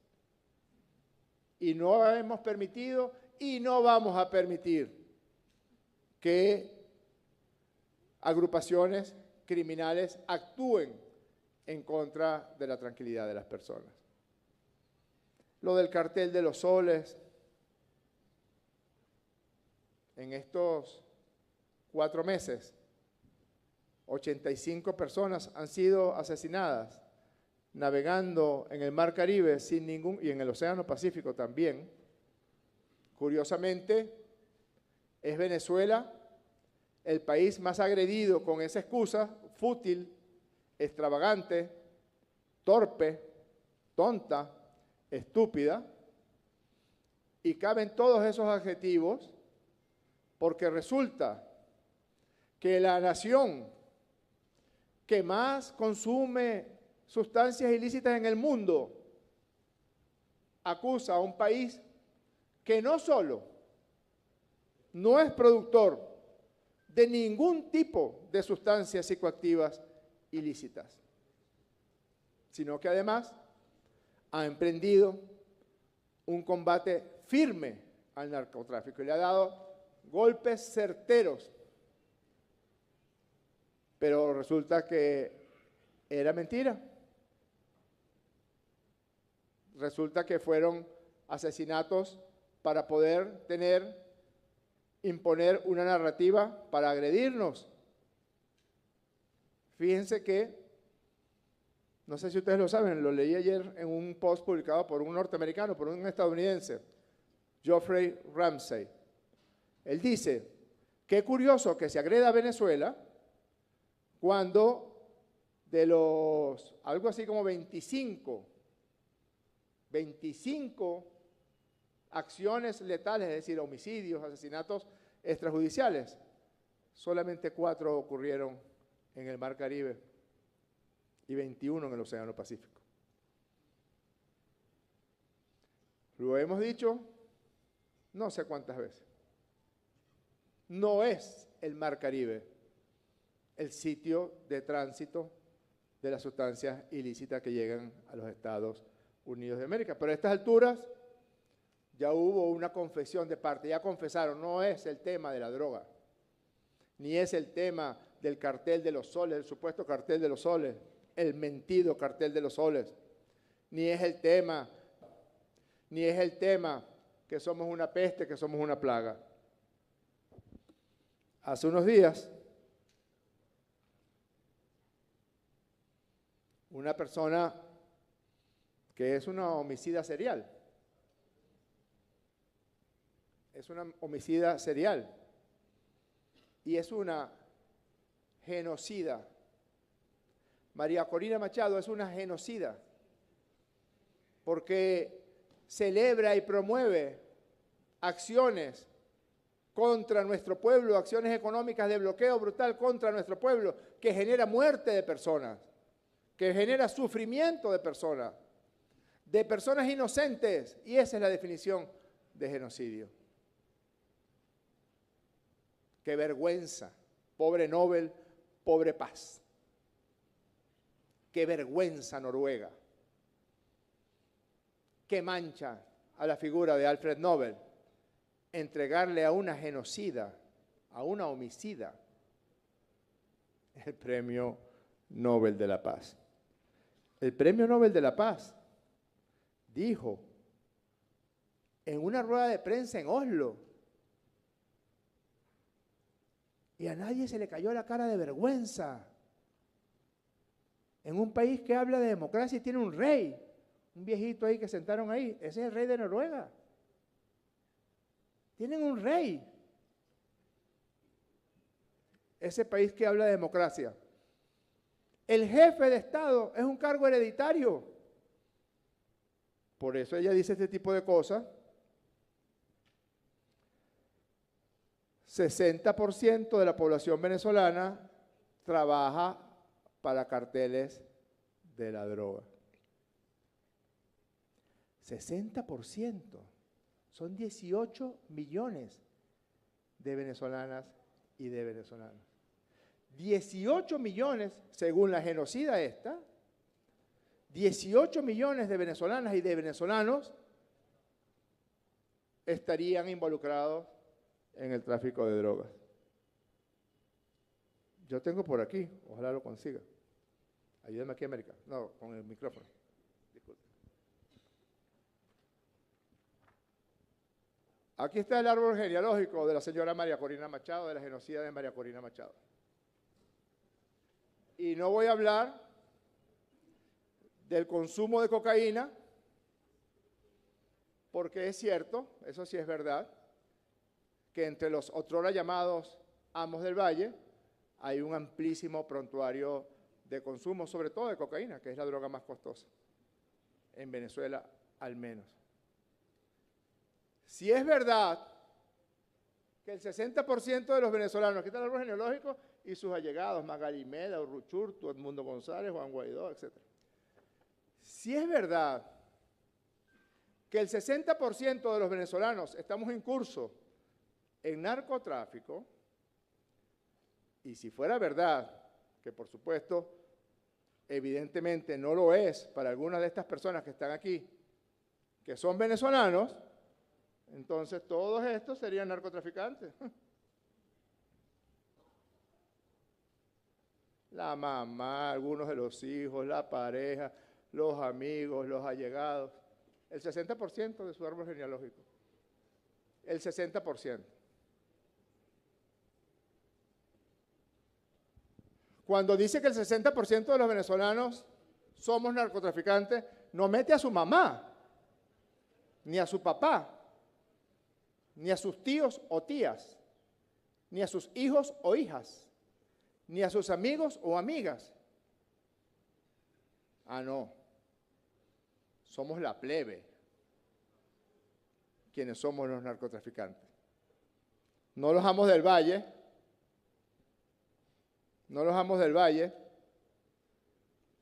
Y no hemos permitido y no vamos a permitir que agrupaciones criminales actúen en contra de la tranquilidad de las personas. Lo del cartel de los soles. En estos 4 meses, 85 personas han sido asesinadas navegando en el Mar Caribe sin ningún, y en el Océano Pacífico también. Curiosamente, es Venezuela el país más agredido con esa excusa fútil, extravagante, torpe, tonta, estúpida, y caben todos esos adjetivos porque resulta que la nación que más consume sustancias ilícitas en el mundo acusa a un país que no solo no es productor de ningún tipo de sustancias psicoactivas ilícitas, sino que además ha emprendido un combate firme al narcotráfico y le ha dado golpes certeros. Pero resulta que era mentira. Resulta que fueron asesinatos para poder imponer una narrativa para agredirnos. Fíjense que, no sé si ustedes lo saben, lo leí ayer en un post publicado por un norteamericano, por un estadounidense, Geoffrey Ramsey. Él dice, qué curioso que se agreda a Venezuela cuando de los, algo así como 25 acciones letales, es decir, homicidios, asesinatos extrajudiciales, solamente 4 ocurrieron en el Mar Caribe y 21 en el Océano Pacífico. Lo hemos dicho no sé cuántas veces. No es el Mar Caribe el sitio de tránsito de las sustancias ilícitas que llegan a los Estados Unidos de América. Pero a estas alturas ya hubo una confesión de parte, ya confesaron, no es el tema de la droga, ni es el tema del cartel de los soles, el supuesto cartel de los soles, el mentido cartel de los soles, ni es el tema que somos una peste, que somos una plaga. Hace unos días, una persona que es una homicida serial, y es una genocida. María Corina Machado es una genocida porque celebra y promueve acciones contra nuestro pueblo, acciones económicas de bloqueo brutal contra nuestro pueblo, que genera muerte de personas, que genera sufrimiento de personas inocentes, y esa es la definición de genocidio. Qué vergüenza, pobre Nobel, pobre paz. Qué vergüenza Noruega. Qué mancha a la figura de Alfred Nobel entregarle a una genocida, a una homicida, el Premio Nobel de la Paz. El Premio Nobel de la Paz dijo en una rueda de prensa en Oslo, y a nadie se le cayó la cara de vergüenza, en un país que habla de democracia y tiene un rey, un viejito ahí que sentaron ahí, ese es el rey de Noruega. Tienen un rey. Ese país que habla de democracia. El jefe de Estado es un cargo hereditario. Por eso ella dice este tipo de cosas. 60% de la población venezolana trabaja para carteles de la droga. 60%. Son 18 millones de venezolanas y de venezolanos. 18 millones, según la genocida esta, 18 millones de venezolanas y de venezolanos estarían involucrados en el tráfico de drogas. Yo tengo por aquí, ojalá lo consiga. Ayúdame aquí, América. No, con el micrófono. Disculpe. Aquí está el árbol genealógico de la señora María Corina Machado, de la genocida de María Corina Machado. Y no voy a hablar del consumo de cocaína, porque es cierto, eso sí es verdad, que entre los otrora llamados amos del valle hay un amplísimo prontuario de consumo, sobre todo de cocaína, que es la droga más costosa, en Venezuela al menos. Si es verdad que el 60% de los venezolanos, aquí está el árbol genealógico y sus allegados, Magali Meda, Urruchurtu, Edmundo González, Juan Guaidó, etc. Si es verdad que el 60% de los venezolanos estamos en curso en narcotráfico, y si fuera verdad, que por supuesto, evidentemente no lo es para algunas de estas personas que están aquí, que son venezolanos, entonces todos estos serían narcotraficantes. La mamá, algunos de los hijos, la pareja, los amigos, los allegados. El 60% de su árbol genealógico. El 60%. Cuando dice que el 60% de los venezolanos somos narcotraficantes, no mete a su mamá, ni a su papá, ni a sus tíos o tías, ni a sus hijos o hijas, ni a sus amigos o amigas. Ah, no. Somos la plebe quienes somos los narcotraficantes. No los amos del valle, no los amos del valle.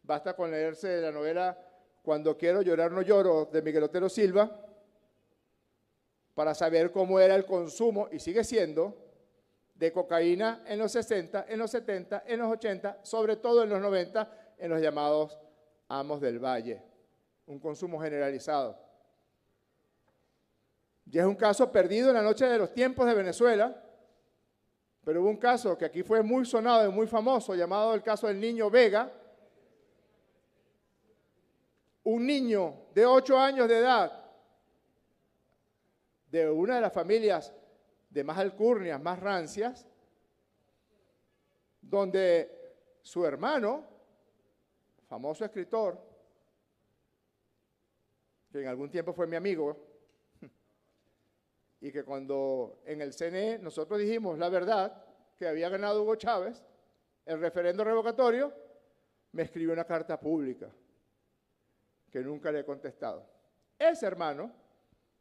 Basta con leerse la novela Cuando quiero llorar no lloro, de Miguel Otero Silva, para saber cómo era el consumo, y sigue siendo, de cocaína en los 60, en los 70, en los 80, sobre todo en los 90, en los llamados amos del valle. Un consumo generalizado. Ya es un caso perdido en la noche de los tiempos de Venezuela, pero hubo un caso que aquí fue muy sonado y muy famoso, llamado el caso del niño Vega. Un niño de 8 años de edad, de una de las familias de más alcurnias, más rancias, donde su hermano, famoso escritor, que en algún tiempo fue mi amigo, y que cuando en el CNE nosotros dijimos la verdad, que había ganado Hugo Chávez, el referendo revocatorio, me escribió una carta pública, que nunca le he contestado. Ese hermano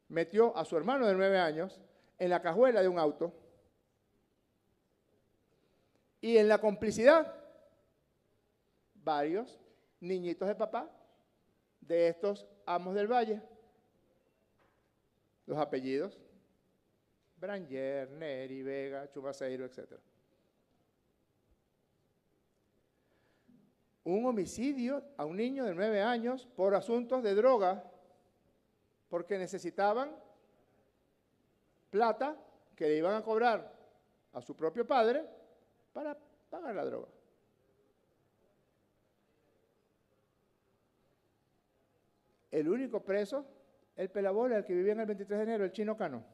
metió a su hermano de 9 años en la cajuela de un auto y en la complicidad varios niñitos de papá de estos amos del valle. Los apellidos: Branger, Neri, Vega, Chumaceiro, etc. Un homicidio a un niño de 9 años por asuntos de droga, porque necesitaban plata que le iban a cobrar a su propio padre para pagar la droga. El único preso, el pelabola, el que vivía en el 23 de enero, el Chino Cano.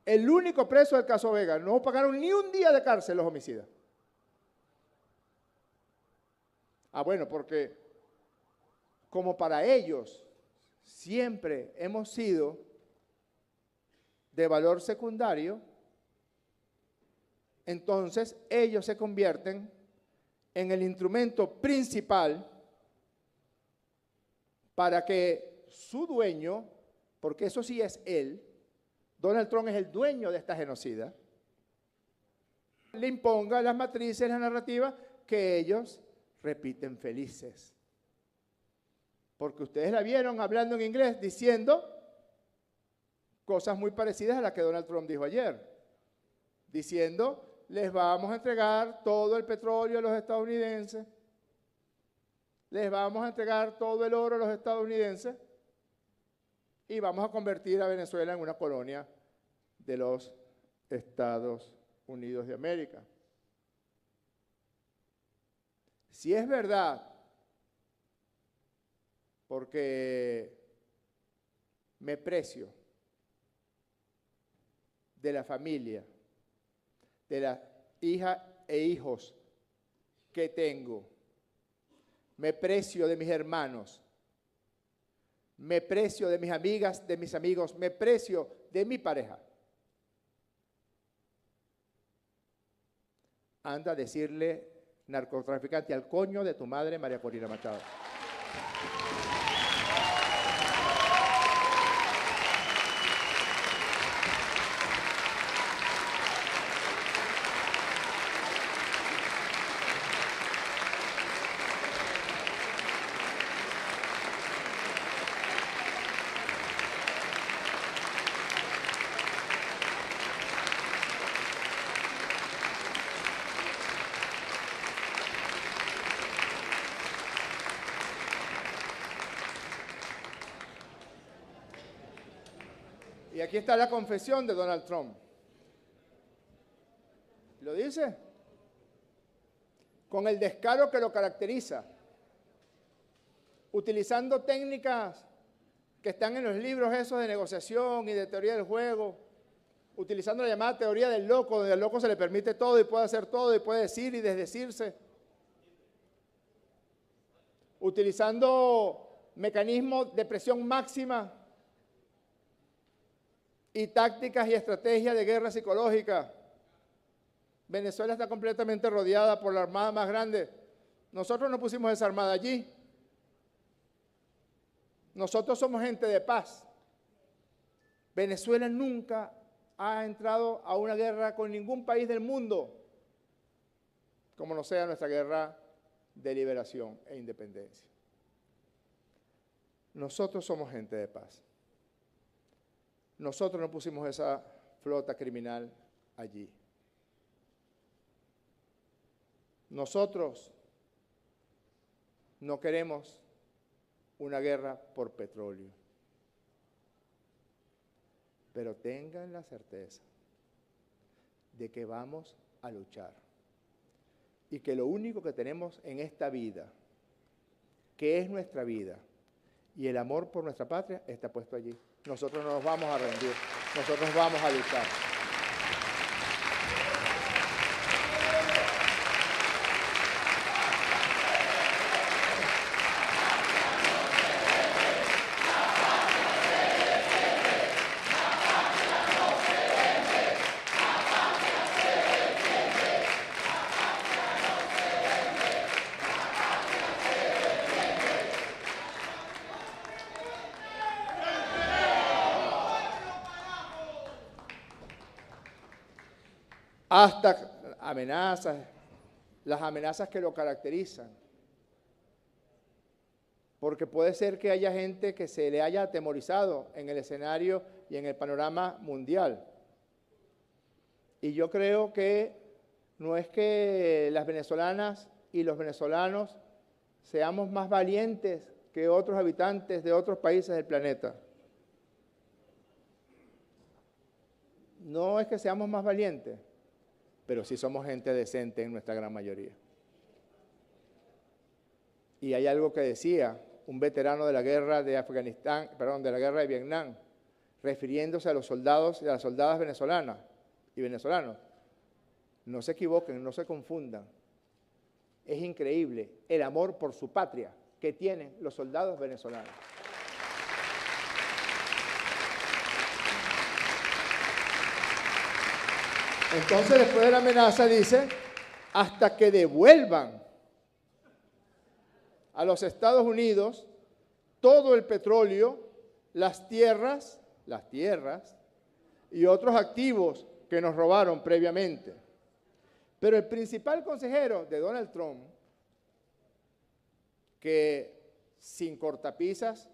El único preso del caso Vega. No pagaron ni un día de cárcel los homicidas. Ah, bueno, porque como para ellos siempre hemos sido de valor secundario, entonces ellos se convierten en el instrumento principal para que su dueño, porque eso sí es él, Donald Trump es el dueño de esta genocida, le imponga las matrices, las narrativas que ellos repiten felices. Porque ustedes la vieron hablando en inglés diciendo cosas muy parecidas a las que Donald Trump dijo ayer. Diciendo, les vamos a entregar todo el petróleo a los estadounidenses. Les vamos a entregar todo el oro a los estadounidenses. Y vamos a convertir a Venezuela en una colonia de los Estados Unidos de América. Si es verdad, porque me precio de la familia, de las hijas e hijos que tengo, me precio de mis hermanos, me precio de mis amigas, de mis amigos, me precio de mi pareja. Anda a decirle narcotraficante al coño de tu madre, María Corina Machado. Y aquí está la confesión de Donald Trump. ¿Lo dice? Con el descaro que lo caracteriza, utilizando técnicas que están en los libros esos de negociación y de teoría del juego, utilizando la llamada teoría del loco, donde al loco se le permite todo y puede hacer todo y puede decir y desdecirse, utilizando mecanismos de presión máxima y tácticas y estrategias de guerra psicológica. Venezuela está completamente rodeada por la armada más grande. Nosotros no pusimos esa armada allí. Nosotros somos gente de paz. Venezuela nunca ha entrado a una guerra con ningún país del mundo, como no sea nuestra guerra de liberación e independencia. Nosotros somos gente de paz. Nosotros no pusimos esa flota criminal allí. Nosotros no queremos una guerra por petróleo. Pero tengan la certeza de que vamos a luchar. Y que lo único que tenemos en esta vida, que es nuestra vida, y el amor por nuestra patria, está puesto allí. Nosotros no nos vamos a rendir, nosotros vamos a luchar. Hasta amenazas, las amenazas que lo caracterizan. Porque puede ser que haya gente que se le haya atemorizado en el escenario y en el panorama mundial. Y yo creo que no es que las venezolanas y los venezolanos seamos más valientes que otros habitantes de otros países del planeta. No es que seamos más valientes, pero sí somos gente decente en nuestra gran mayoría. Y hay algo que decía un veterano de la guerra de Afganistán, perdón, de la guerra de Vietnam, refiriéndose a los soldados y a las soldadas venezolanas y venezolanos. No se equivoquen, no se confundan. Es increíble el amor por su patria que tienen los soldados venezolanos. Entonces, después de la amenaza, dice, hasta que devuelvan a los Estados Unidos todo el petróleo, las tierras y otros activos que nos robaron previamente. Pero el principal consejero de Donald Trump que sin cortapisas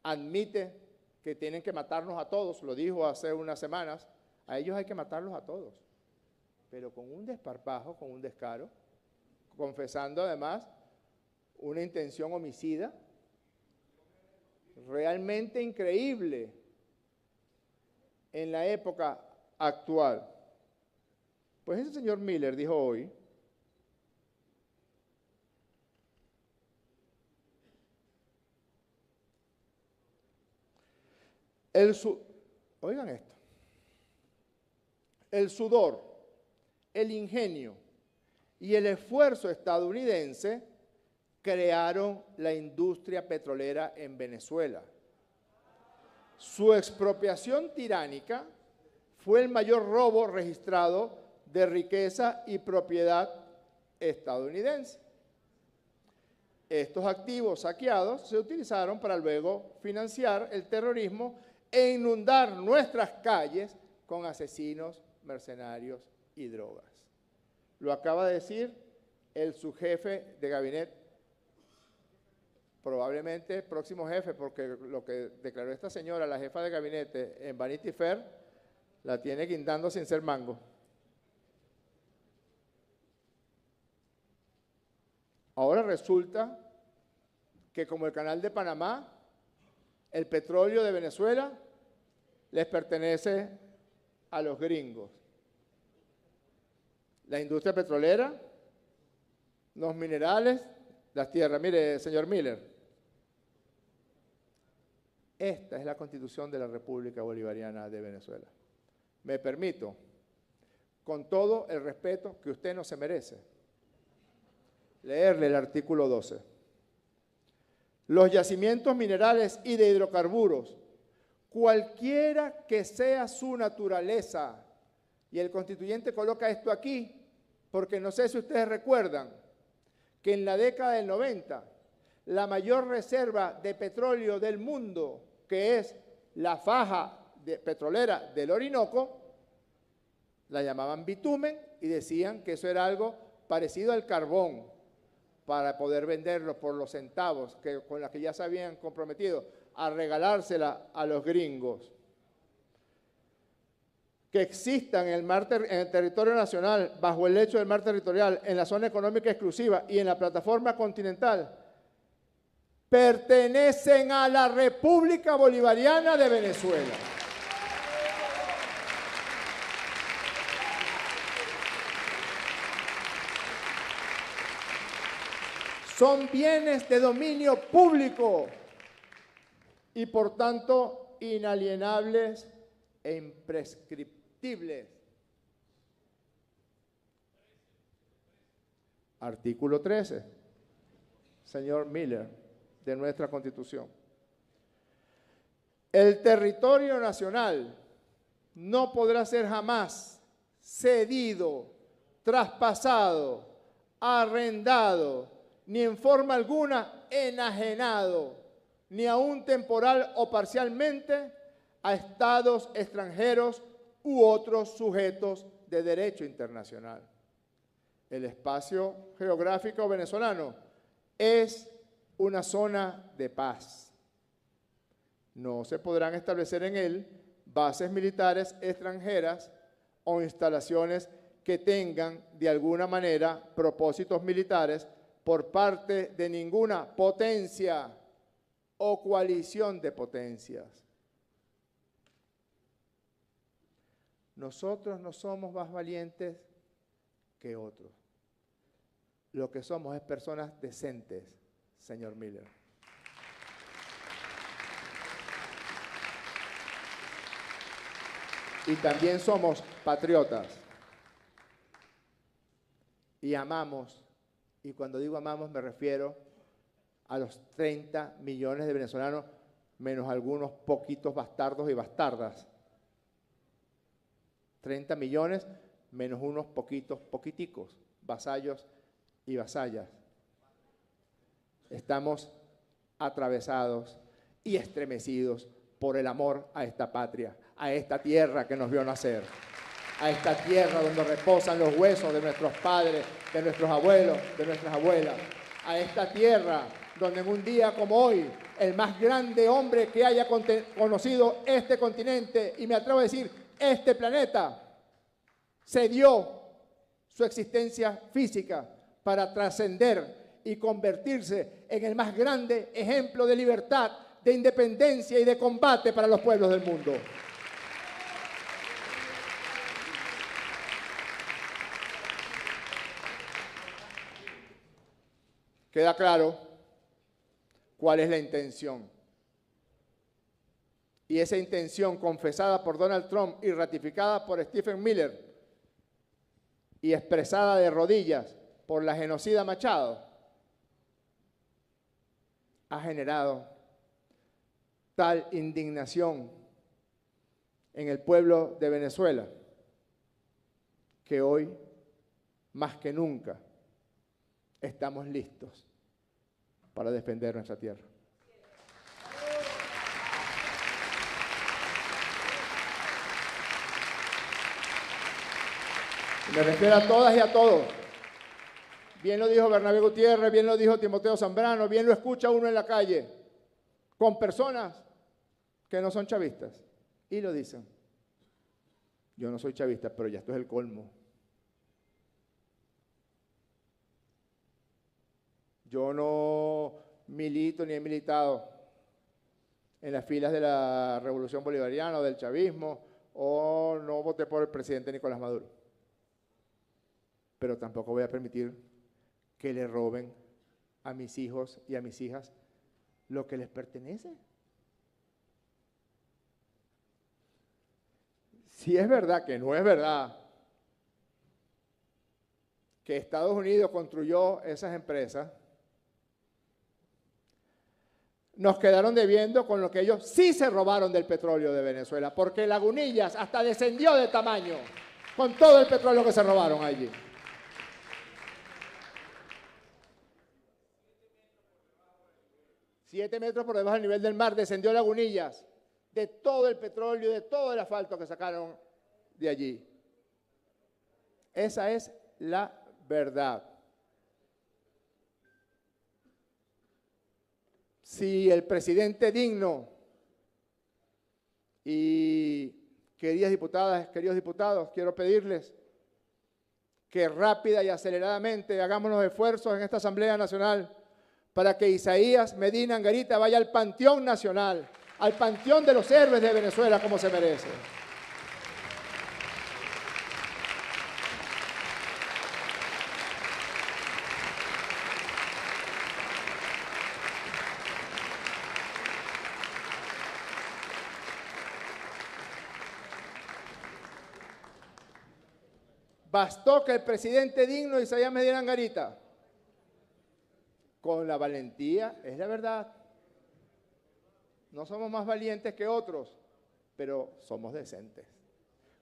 admite que tienen que matarnos a todos, lo dijo hace unas semanas, a ellos hay que matarlos a todos, pero con un desparpajo, con un descaro, confesando además una intención homicida realmente increíble en la época actual. Pues ese señor Miller dijo hoy oigan esto, el sudor, el ingenio y el esfuerzo estadounidense crearon la industria petrolera en Venezuela. Su expropiación tiránica fue el mayor robo registrado de riqueza y propiedad estadounidense. Estos activos saqueados se utilizaron para luego financiar el terrorismo e inundar nuestras calles con asesinos, mercenarios y drogas. Lo acaba de decir el subjefe de gabinete, probablemente próximo jefe, porque lo que declaró esta señora, la jefa de gabinete en Vanity Fair, la tiene guindando sin ser mango. Ahora resulta que como el Canal de Panamá, el petróleo de Venezuela les pertenece a los gringos. La industria petrolera, los minerales, las tierras. Mire, señor Miller, esta es la Constitución de la República Bolivariana de Venezuela. Me permito, con todo el respeto que usted no se merece, leerle el artículo 12. Los yacimientos minerales y de hidrocarburos, cualquiera que sea su naturaleza, y el constituyente coloca esto aquí, porque no sé si ustedes recuerdan que en la década del 90, la mayor reserva de petróleo del mundo, que es la faja petrolera del Orinoco, la llamaban bitumen y decían que eso era algo parecido al carbón, para poder venderlo por los centavos con las que ya se habían comprometido a regalársela a los gringos. Que existan en el territorio nacional, bajo el lecho del mar territorial, en la zona económica exclusiva y en la plataforma continental, pertenecen a la República Bolivariana de Venezuela. Son bienes de dominio público y por tanto inalienables e imprescriptibles. Artículo 13, señor Miller, de nuestra Constitución. El territorio nacional no podrá ser jamás cedido, traspasado, arrendado, ni en forma alguna enajenado, ni aun temporal o parcialmente, a estados extranjeros u otros sujetos de derecho internacional. El espacio geográfico venezolano es una zona de paz. No se podrán establecer en él bases militares extranjeras o instalaciones que tengan de alguna manera propósitos militares por parte de ninguna potencia o coalición de potencias. Nosotros no somos más valientes que otros. Lo que somos es personas decentes, señor Miller. Y también somos patriotas. Y amamos. Y cuando digo amamos me refiero a los 30 millones de venezolanos, menos algunos poquitos bastardos y bastardas. 30 millones menos unos poquiticos, vasallos y vasallas. Estamos atravesados y estremecidos por el amor a esta patria, a esta tierra que nos vio nacer, a esta tierra donde reposan los huesos de nuestros padres, de nuestros abuelos, de nuestras abuelas, a esta tierra donde en un día como hoy, el más grande hombre que haya conocido este continente, y me atrevo a decir, este planeta, cedió su existencia física para trascender y convertirse en el más grande ejemplo de libertad, de independencia y de combate para los pueblos del mundo. Queda claro cuál es la intención. Y esa intención confesada por Donald Trump y ratificada por Stephen Miller y expresada de rodillas por la genocida Machado, ha generado tal indignación en el pueblo de Venezuela que hoy, más que nunca, estamos listos para defender nuestra tierra. Me refiero a todas y a todos. Bien lo dijo Bernabé Gutiérrez, bien lo dijo Timoteo Zambrano, bien lo escucha uno en la calle, con personas que no son chavistas, y lo dicen. Yo no soy chavista, pero ya esto es el colmo. Yo no milito ni he militado en las filas de la Revolución Bolivariana o del chavismo, o no voté por el presidente Nicolás Maduro. Pero tampoco voy a permitir que le roben a mis hijos y a mis hijas lo que les pertenece. Si es verdad que no es verdad que Estados Unidos construyó esas empresas, nos quedaron debiendo con lo que ellos sí se robaron del petróleo de Venezuela, porque Lagunillas hasta descendió de tamaño con todo el petróleo que se robaron allí. 7 metros por debajo del nivel del mar descendió Lagunillas de todo el petróleo y de todo el asfalto que sacaron de allí. Esa es la verdad. Si el presidente digno y queridas diputadas, queridos diputados, quiero pedirles que rápida y aceleradamente hagamos los esfuerzos en esta Asamblea Nacional para que Isaías Medina Angarita vaya al Panteón Nacional, al Panteón de los Héroes de Venezuela como se merece. Bastó que el presidente digno Isaías Medina Angarita, con la valentía, es la verdad, no somos más valientes que otros, pero somos decentes.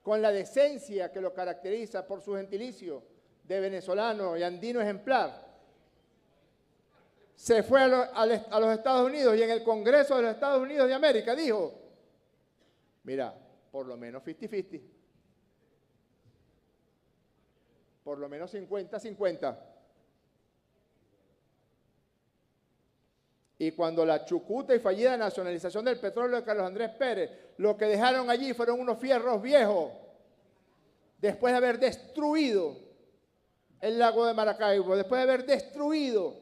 Con la decencia que lo caracteriza por su gentilicio de venezolano y andino ejemplar, se fue a los Estados Unidos y en el Congreso de los Estados Unidos de América dijo, mira, por lo menos 50-50. Por lo menos 50-50. Y cuando la chucuta y fallida nacionalización del petróleo de Carlos Andrés Pérez, lo que dejaron allí fueron unos fierros viejos, después de haber destruido el lago de Maracaibo, después de haber destruido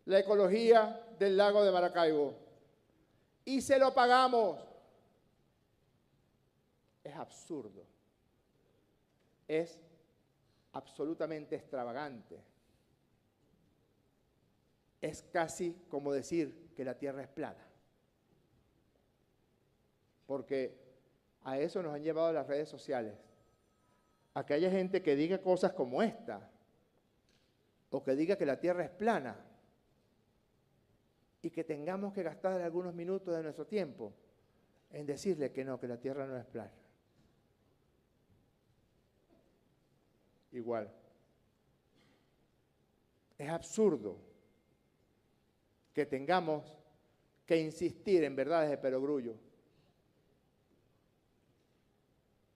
la ecología del lago de Maracaibo. Y se lo pagamos. Es absurdo. Es absolutamente extravagante. Es casi como decir que la tierra es plana. Porque a eso nos han llevado las redes sociales. A que haya gente que diga cosas como esta, o que diga que la tierra es plana, y que tengamos que gastar algunos minutos de nuestro tiempo en decirle que no, que la tierra no es plana. Igual. Es absurdo que tengamos que insistir en verdades de perogrullo.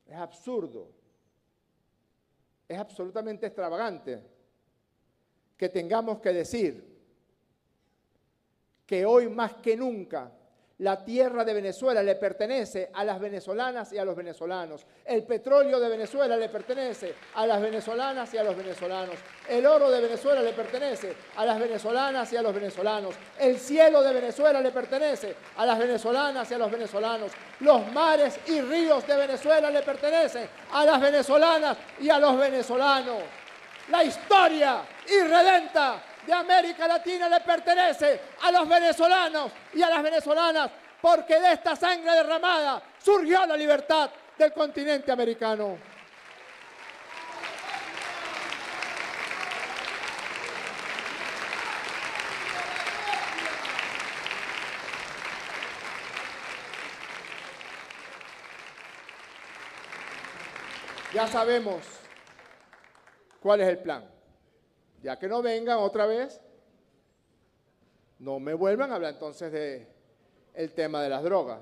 Es absurdo. Es absolutamente extravagante que tengamos que decir que hoy más que nunca la tierra de Venezuela le pertenece a las venezolanas y a los venezolanos. El petróleo de Venezuela le pertenece a las venezolanas y a los venezolanos. El oro de Venezuela le pertenece a las venezolanas y a los venezolanos. El cielo de Venezuela le pertenece a las venezolanas y a los venezolanos. Los mares y ríos de Venezuela le pertenecen a las venezolanas y a los venezolanos. La historia irredenta de América Latina le pertenece a los venezolanos y a las venezolanas, porque de esta sangre derramada surgió la libertad del continente americano. Ya sabemos cuál es el plan. Ya que no vengan otra vez, no me vuelvan a hablar entonces del tema de las drogas.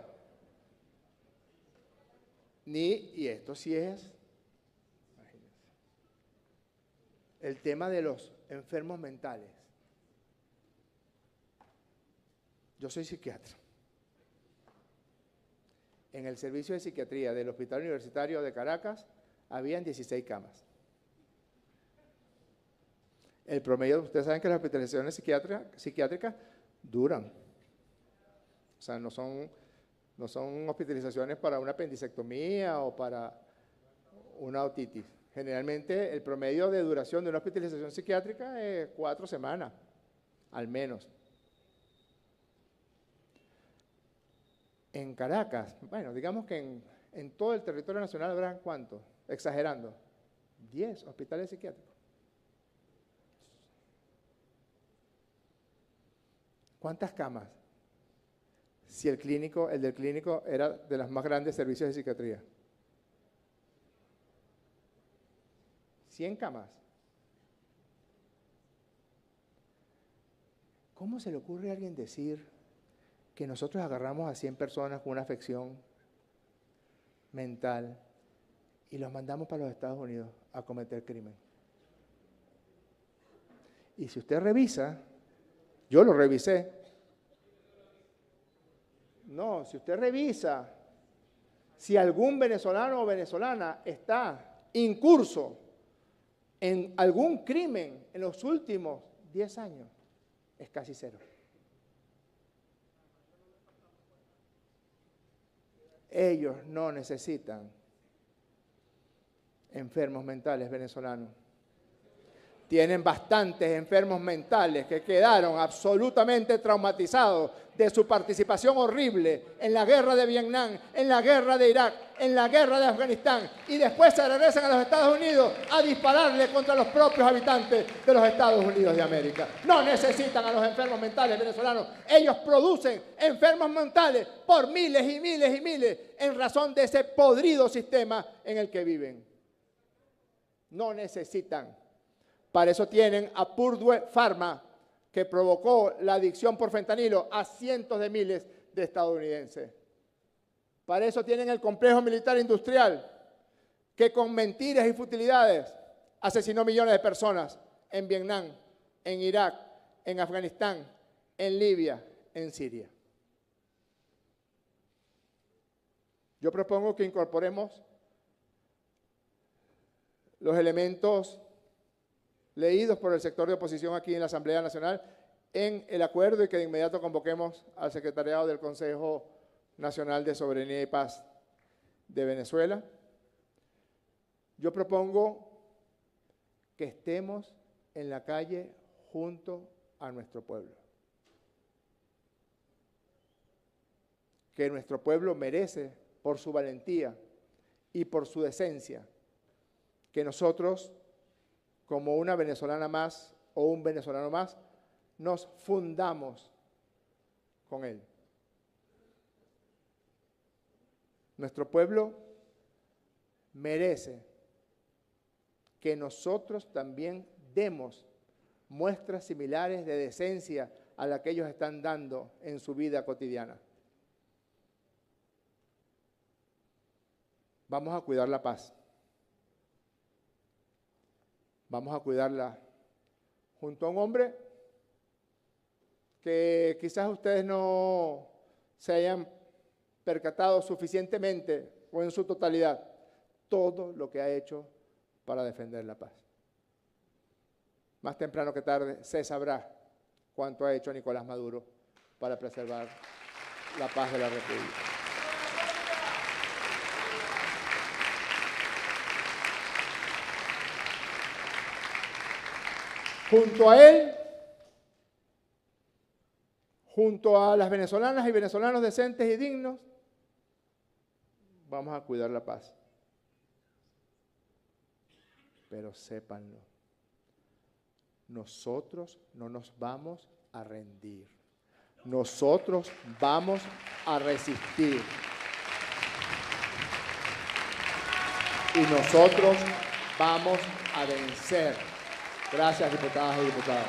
Y esto sí es, imagínense, el tema de los enfermos mentales. Yo soy psiquiatra. En el servicio de psiquiatría del Hospital Universitario de Caracas habían 16 camas. El promedio, ustedes saben que las hospitalizaciones psiquiátricas duran. O sea, no son hospitalizaciones para una apendicectomía o para una otitis. Generalmente el promedio de duración de una hospitalización psiquiátrica es 4 semanas, al menos. En Caracas, bueno, digamos que en todo el territorio nacional habrán ¿cuántos? Exagerando, 10 hospitales psiquiátricos. ¿Cuántas camas? Si el del clínico era de los más grandes servicios de psiquiatría. 100 camas. ¿Cómo se le ocurre a alguien decir que nosotros agarramos a 100 personas con una afección mental y los mandamos para los Estados Unidos a cometer crimen? Y si usted revisa, yo lo revisé. No, si usted revisa si algún venezolano o venezolana está incurso en algún crimen en los últimos 10 años, es casi cero. Ellos no necesitan enfermos mentales venezolanos. Tienen bastantes enfermos mentales que quedaron absolutamente traumatizados de su participación horrible en la guerra de Vietnam, en la guerra de Irak, en la guerra de Afganistán, y después se regresan a los Estados Unidos a dispararle contra los propios habitantes de los Estados Unidos de América. No necesitan a los enfermos mentales venezolanos. Ellos producen enfermos mentales por miles y miles y miles en razón de ese podrido sistema en el que viven. No necesitan. Para eso tienen a Purdue Pharma, que provocó la adicción por fentanilo a cientos de miles de estadounidenses. Para eso tienen el complejo militar industrial, que con mentiras y futilidades asesinó millones de personas en Vietnam, en Irak, en Afganistán, en Libia, en Siria. Yo propongo que incorporemos los elementos leídos por el sector de oposición aquí en la Asamblea Nacional en el acuerdo y que de inmediato convoquemos al Secretariado del Consejo Nacional de Soberanía y Paz de Venezuela. Yo propongo que estemos en la calle junto a nuestro pueblo. Que nuestro pueblo merece, por su valentía y por su decencia, que nosotros, como una venezolana más o un venezolano más, nos fundamos con él. Nuestro pueblo merece que nosotros también demos muestras similares de decencia a la que ellos están dando en su vida cotidiana. Vamos a cuidar la paz. Vamos a cuidarla junto a un hombre que quizás ustedes no se hayan percatado suficientemente o en su totalidad todo lo que ha hecho para defender la paz. Más temprano que tarde se sabrá cuánto ha hecho Nicolás Maduro para preservar la paz de la República. Junto a él, junto a las venezolanas y venezolanos decentes y dignos, vamos a cuidar la paz. Pero sépanlo, nosotros no nos vamos a rendir. Nosotros vamos a resistir. Y nosotros vamos a vencer. Gracias, diputadas y diputados.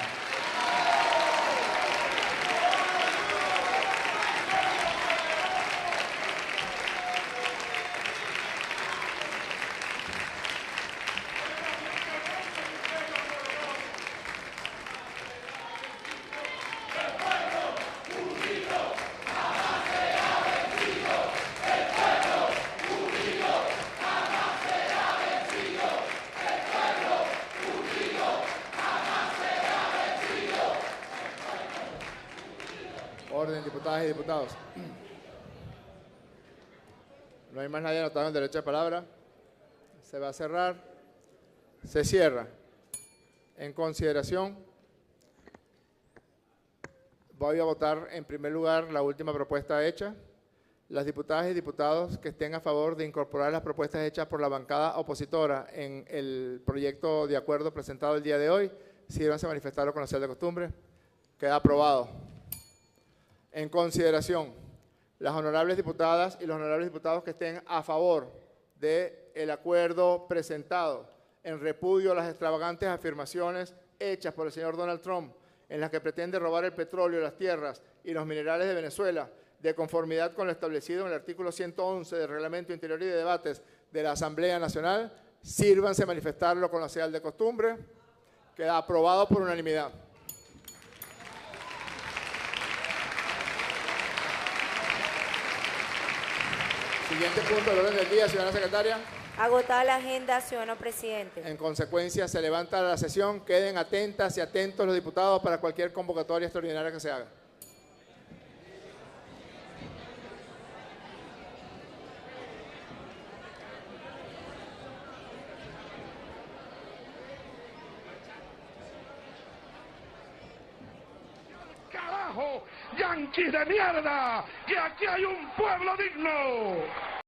Orden, diputadas y diputados. No hay más nadie anotado en derecho de palabra. Se va a cerrar. Se cierra. En consideración, voy a votar en primer lugar la última propuesta hecha. Las diputadas y diputados que estén a favor de incorporar las propuestas hechas por la bancada opositora en el proyecto de acuerdo presentado el día de hoy, sírvanse a manifestarlo con la señal de costumbre. Queda aprobado. En consideración, las honorables diputadas y los honorables diputados que estén a favor del acuerdo presentado en repudio a las extravagantes afirmaciones hechas por el señor Donald Trump en las que pretende robar el petróleo, las tierras y los minerales de Venezuela, de conformidad con lo establecido en el artículo 111 del Reglamento Interior y de Debates de la Asamblea Nacional, sírvanse a manifestarlo con la señal de costumbre. Queda aprobado por unanimidad. Siguiente punto del orden del día, señora secretaria. Agotada la agenda, ciudadano presidente. En consecuencia, se levanta la sesión. Queden atentas y atentos los diputados para cualquier convocatoria extraordinaria que se haga. ¡Carajo! ¡Yanquis de mierda! ¡Que aquí hay un pueblo digno!